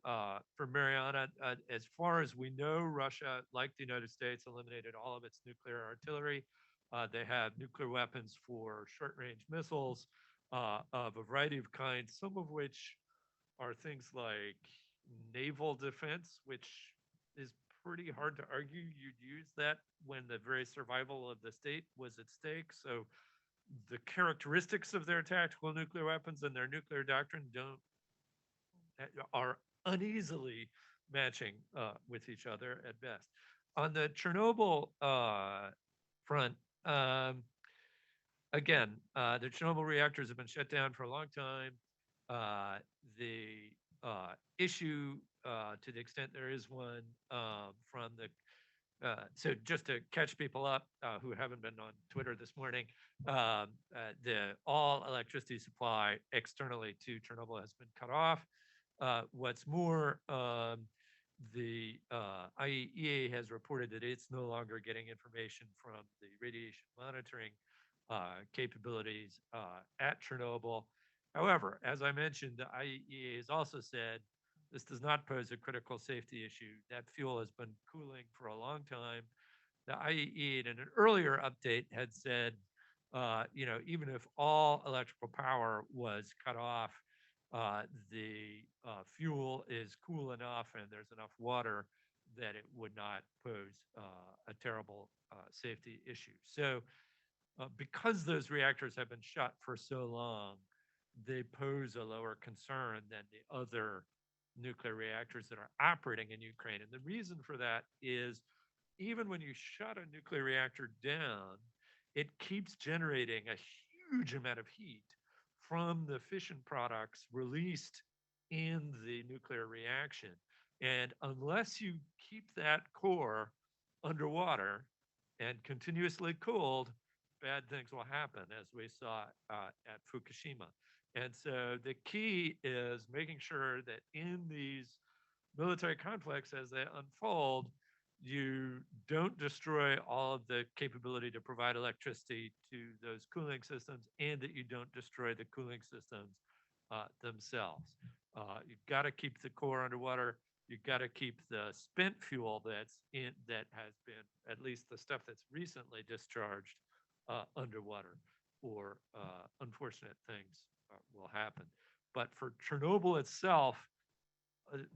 for Mariana. As far as we know, Russia, like the United States, eliminated all of its nuclear artillery. They have nuclear weapons for short-range missiles of a variety of kinds, some of which are things like naval defense, which is pretty hard to argue you'd use that when the very survival of the state was at stake. So the characteristics of their tactical nuclear weapons and their nuclear doctrine are uneasily matching with each other at best. On the Chernobyl front, again, the Chernobyl reactors have been shut down for a long time. The issue, to the extent there is one, from the so just to catch people up who haven't been on Twitter this morning, the all electricity supply externally to Chernobyl has been cut off. What's more, the IAEA has reported that it's no longer getting information from the radiation monitoring capabilities at Chernobyl. However, as I mentioned, the IAEA has also said this does not pose a critical safety issue. That fuel has been cooling for a long time. The IAEA in an earlier update had said, even if all electrical power was cut off, the fuel is cool enough and there's enough water that it would not pose a terrible safety issue. So because those reactors have been shut for so long, they pose a lower concern than the other nuclear reactors that are operating in Ukraine. And the reason for that is even when you shut a nuclear reactor down, it keeps generating a huge amount of heat from the fission products released in the nuclear reaction. And unless you keep that core underwater and continuously cooled, bad things will happen, as we saw at Fukushima. And so the key is making sure that in these military conflicts as they unfold, you don't destroy all of the capability to provide electricity to those cooling systems, and that you don't destroy the cooling systems themselves. You've got to keep the core underwater. You've got to keep the spent fuel that has been, at least the stuff that's recently discharged, underwater, or unfortunate things will happen. But for Chernobyl itself,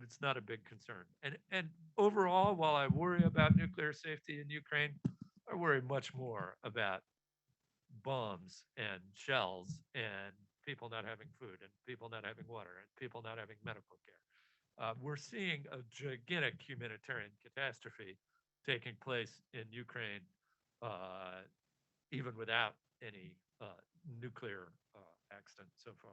it's not a big concern. And overall, while I worry about nuclear safety in Ukraine, I worry much more about bombs and shells and people not having food and people not having water and people not having medical care. We're seeing a gigantic humanitarian catastrophe taking place in Ukraine, even without any nuclear accident so far.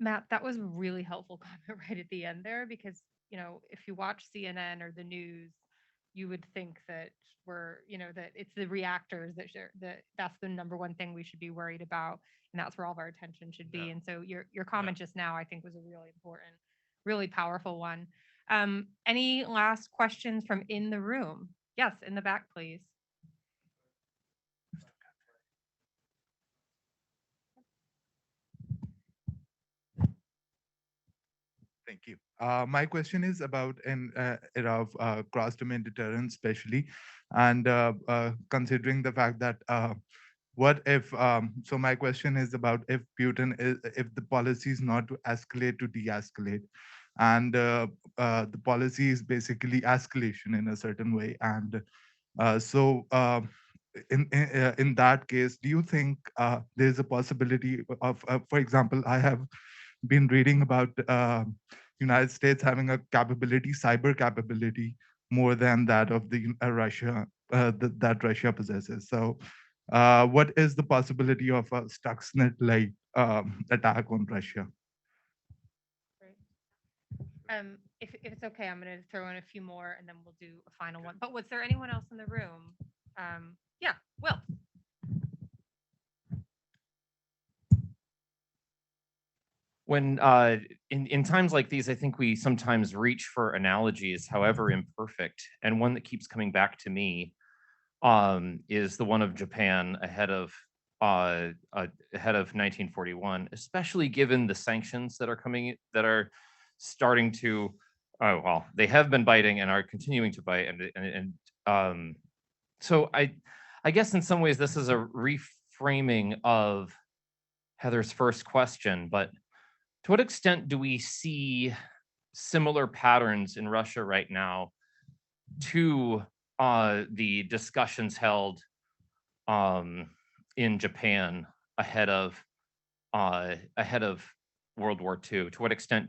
Matt, that was a really helpful comment right at the end there, because, if you watch CNN or the news, you would think that that it's the reactors that's the number one thing we should be worried about, and that's where all of our attention should be. Yeah. And so your comment just now, I think, was a really important, really powerful one. Any last questions from in the room? Yes, in the back, please. Thank you. My question is about an era of cross-domain deterrence, especially, and considering the fact that what if? So my question is about if if the policy is not to escalate, to de-escalate, and the policy is basically escalation in a certain way, and in that case, do you think there's a possibility of, for example, I have been reading about United States having a capability, cyber capability, more than that of the Russia that Russia possesses. So, what is the possibility of a Stuxnet-like attack on Russia? If it's okay, I'm going to throw in a few more, and then we'll do a final one. But was there anyone else in the room? Yeah, Will. When in times like these, I think we sometimes reach for analogies, however imperfect, and one that keeps coming back to me is the one of Japan ahead of 1941, especially given the sanctions that are starting to, oh well, they have been biting and are continuing to bite, and so I guess in some ways this is a reframing of Heather's first question, but to what extent do we see similar patterns in Russia right now to the discussions held in Japan ahead of World War II? To what extent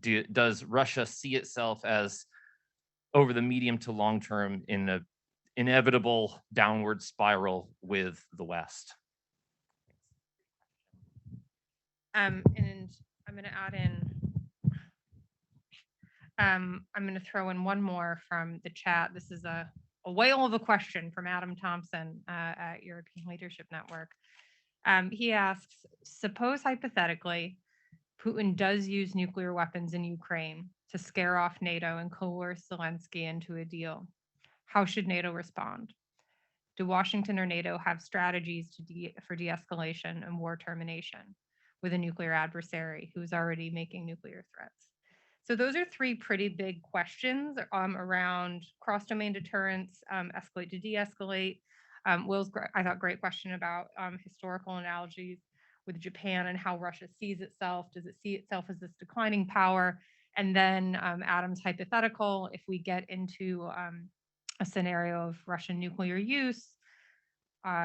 does Russia see itself as, over the medium to long term, in an inevitable downward spiral with the West? And I'm going to add in, I'm going to throw in one more from the chat. This is a whale of a question from Adam Thompson at European Leadership Network. He asks, suppose hypothetically, Putin does use nuclear weapons in Ukraine to scare off NATO and coerce Zelensky into a deal. How should NATO respond? Do Washington or NATO have strategies for de-escalation and war termination with a nuclear adversary who's already making nuclear threats? So those are three pretty big questions around cross-domain deterrence, escalate to de-escalate. Will's, I thought, great question about historical analogies with Japan and how Russia sees itself. Does it see itself as this declining power? And then Adam's hypothetical, if we get into a scenario of Russian nuclear use,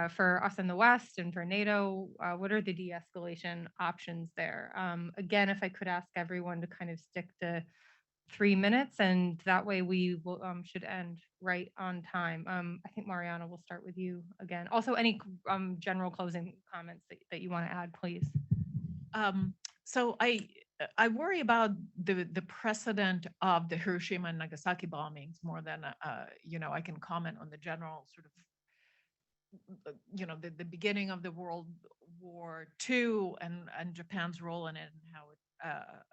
for us in the West and for NATO, what are the de-escalation options there? Again, if I could ask everyone to kind of stick to 3 minutes, and that way we will, should end right on time. I think Mariana, will start with you again. Also, any general closing comments that you want to add, please. So I worry about the precedent of the Hiroshima and Nagasaki bombings more than I can comment on the general sort of the beginning of the World War II and Japan's role in it and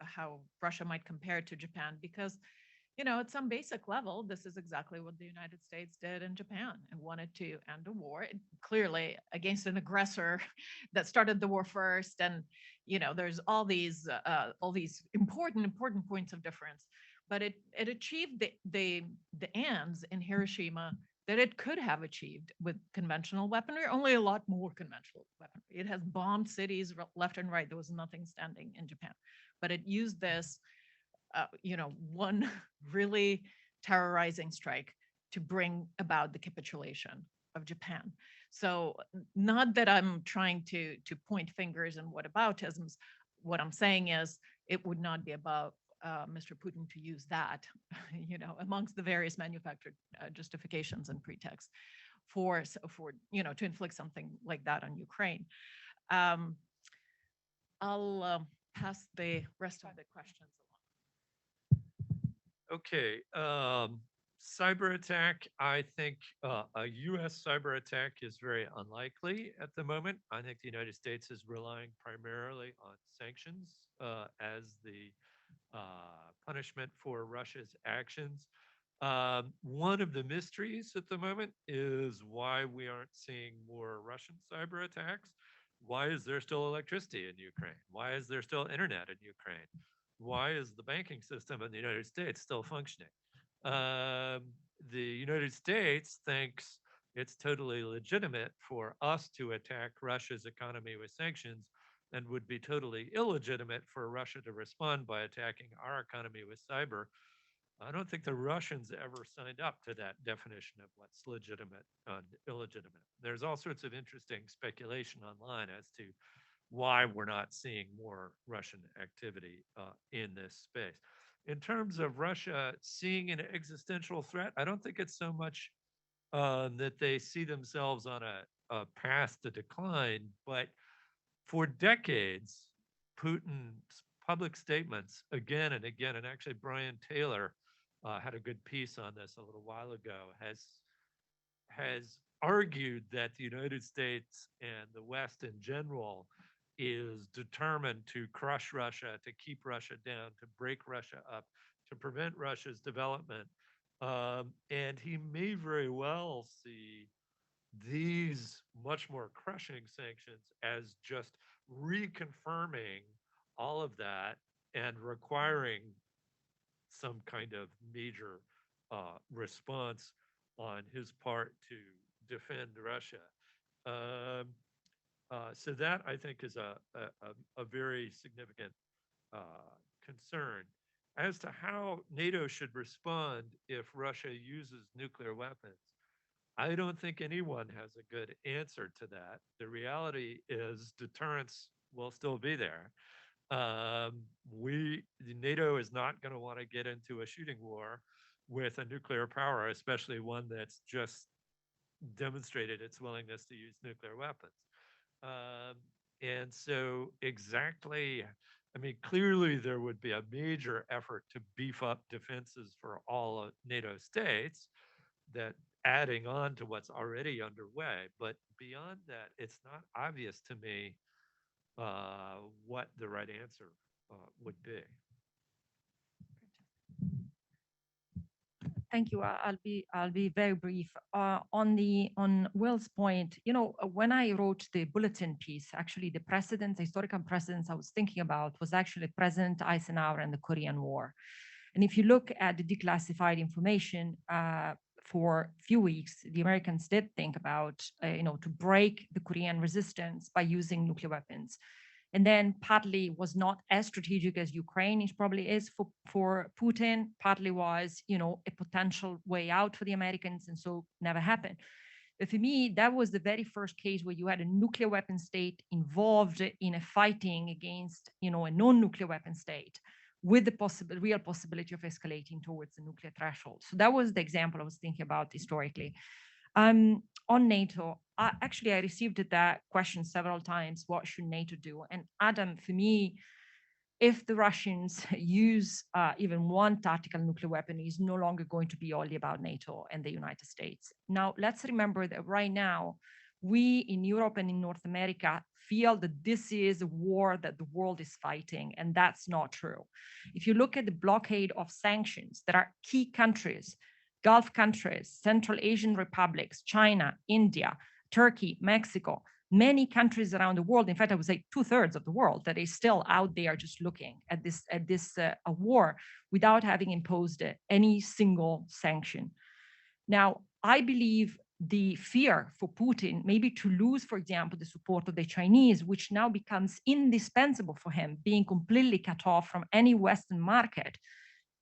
how Russia might compare to Japan, because at some basic level, this is exactly what the United States did in Japan and wanted to end a war, clearly against an aggressor that started the war first. And, there's all these important points of difference, but it achieved the ends in Hiroshima that it could have achieved with conventional weaponry, only a lot more conventional weaponry. It has bombed cities left and right. There was nothing standing in Japan, but it used this one really terrorizing strike to bring about the capitulation of Japan. So not that I'm trying to point fingers and whataboutisms. What I'm saying is it would not be about Mr. Putin to use that, amongst the various manufactured justifications and pretexts for to inflict something like that on Ukraine. I'll pass the rest of the questions along. Okay, cyber attack. I think a U.S. cyber attack is very unlikely at the moment. I think the United States is relying primarily on sanctions as the punishment for Russia's actions. One of the mysteries at the moment is why we aren't seeing more Russian cyber attacks. Why is there still electricity in Ukraine? Why is there still internet in Ukraine? Why is the banking system in the United States still functioning? The United States thinks it's totally legitimate for us to attack Russia's economy with sanctions, and would be totally illegitimate for Russia to respond by attacking our economy with cyber. I don't think the Russians ever signed up to that definition of what's legitimate and illegitimate. There's all sorts of interesting speculation online as to why we're not seeing more Russian activity in this space. In terms of Russia seeing an existential threat, I don't think it's so much that they see themselves on a path to decline, but for decades, Putin's public statements again and again, and actually Brian Taylor had a good piece on this a little while ago, has argued that the United States and the West in general is determined to crush Russia, to keep Russia down, to break Russia up, to prevent Russia's development. And he may very well see these much more crushing sanctions as just reconfirming all of that and requiring some kind of major response on his part to defend Russia. So that, I think, is a very significant concern. As to how NATO should respond if Russia uses nuclear weapons, I don't think anyone has a good answer to that. The reality is deterrence will still be there. NATO is not going to want to get into a shooting war with a nuclear power, especially one that's just demonstrated its willingness to use nuclear weapons. And so clearly there would be a major effort to beef up defenses for all of NATO states, that adding on to what's already underway. But beyond that, it's not obvious to me what the right answer would be. Thank you. I'll be very brief. On Will's point, when I wrote the bulletin piece, actually the historical precedents I was thinking about was actually President Eisenhower and the Korean War. And if you look at the declassified information, for a few weeks, the Americans did think about, to break the Korean resistance by using nuclear weapons. And then partly was not as strategic as Ukraine probably is for Putin, partly was, a potential way out for the Americans, and so never happened. But for me, that was the very first case where you had a nuclear weapon state involved in a fighting against, a non-nuclear weapon state, with the real possibility of escalating towards the nuclear threshold. So that was the example I was thinking about historically. On NATO, I received that question several times, what should NATO do? And Adam, for me, if the Russians use even one tactical nuclear weapon, it's no longer going to be only about NATO and the United States. Now, let's remember that right now, we in Europe and in North America feel that this is a war that the world is fighting, and that's not true. If you look at the blockade of sanctions, there are key countries, Gulf countries, Central Asian republics, China, India, Turkey, Mexico, many countries around the world. In fact, I would say 2/3 of the world that is still out there just looking at this war without having imposed any single sanction. Now, I believe the fear for Putin maybe to lose, for example, the support of the Chinese, which now becomes indispensable for him, being completely cut off from any Western market,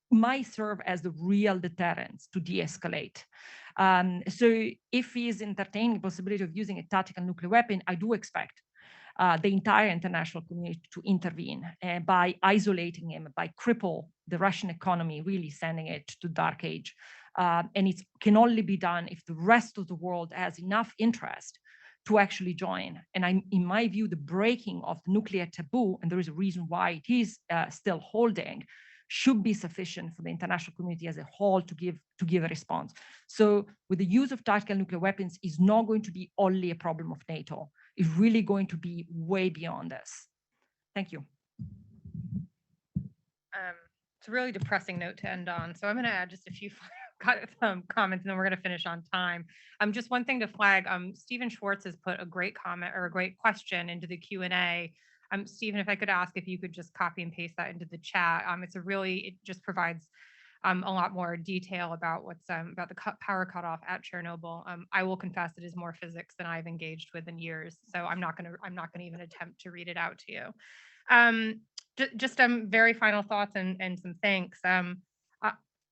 might serve as the real deterrence to de-escalate. So if he is entertaining the possibility of using a tactical nuclear weapon, I do expect the entire international community to intervene by isolating him, by cripple the Russian economy, really sending it to dark age. And it can only be done if the rest of the world has enough interest to actually join. And in my view, the breaking of the nuclear taboo, and there is a reason why it is still holding, should be sufficient for the international community as a whole to give a response. So with the use of tactical nuclear weapons is not going to be only a problem of NATO. It's really going to be way beyond this. Thank you. It's a really depressing note to end on. So I'm going to add just a few comments, and then we're going to finish on time. Just one thing to flag, Stephen Schwartz has put a great comment or a great question into the Q&A. Stephen, if I could ask if you could just copy and paste that into the chat. It just provides a lot more detail about what's about the power cutoff at Chernobyl. I will confess it is more physics than I've engaged with in years, so I'm not going to even attempt to read it out to you. Just very final thoughts and some thanks.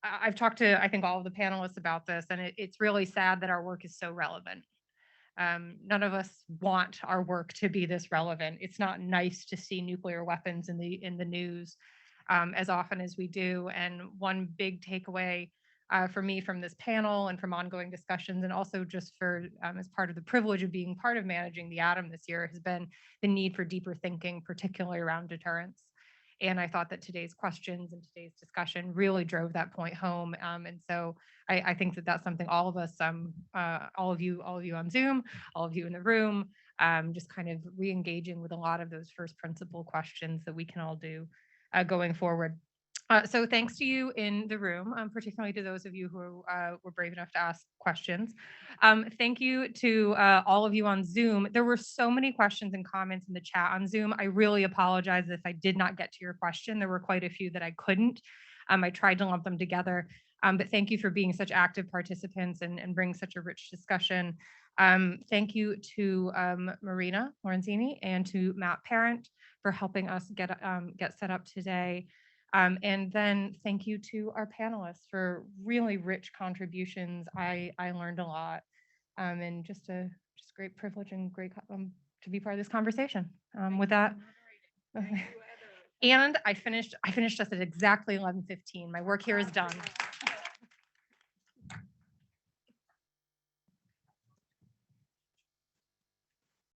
I've talked to, I think, all of the panelists about this, and it's really sad that our work is so relevant. None of us want our work to be this relevant. It's not nice to see nuclear weapons in the news as often as we do. And one big takeaway for me from this panel and from ongoing discussions, and also just for as part of the privilege of being part of managing the Atom this year, has been the need for deeper thinking, particularly around deterrence. And I thought that today's questions and today's discussion really drove that point home. And so I think that that's something all of us, all of you on Zoom, all of you in the room, just kind of re-engaging with a lot of those first principle questions that we can all do going forward. So thanks to you in the room, particularly to those of you who were brave enough to ask questions. Thank you to all of you on Zoom. There were so many questions and comments in the chat on Zoom. I really apologize if I did not get to your question. There were quite a few that I couldn't. I tried to lump them together, but thank you for being such active participants and bringing such a rich discussion. Thank you to Marina Lorenzini and to Matt Parent for helping us get set up today. And then thank you to our panelists for really rich contributions. I learned a lot, and just great privilege and great to be part of this conversation. With that, and I finished us at exactly 11:15. My work here is done.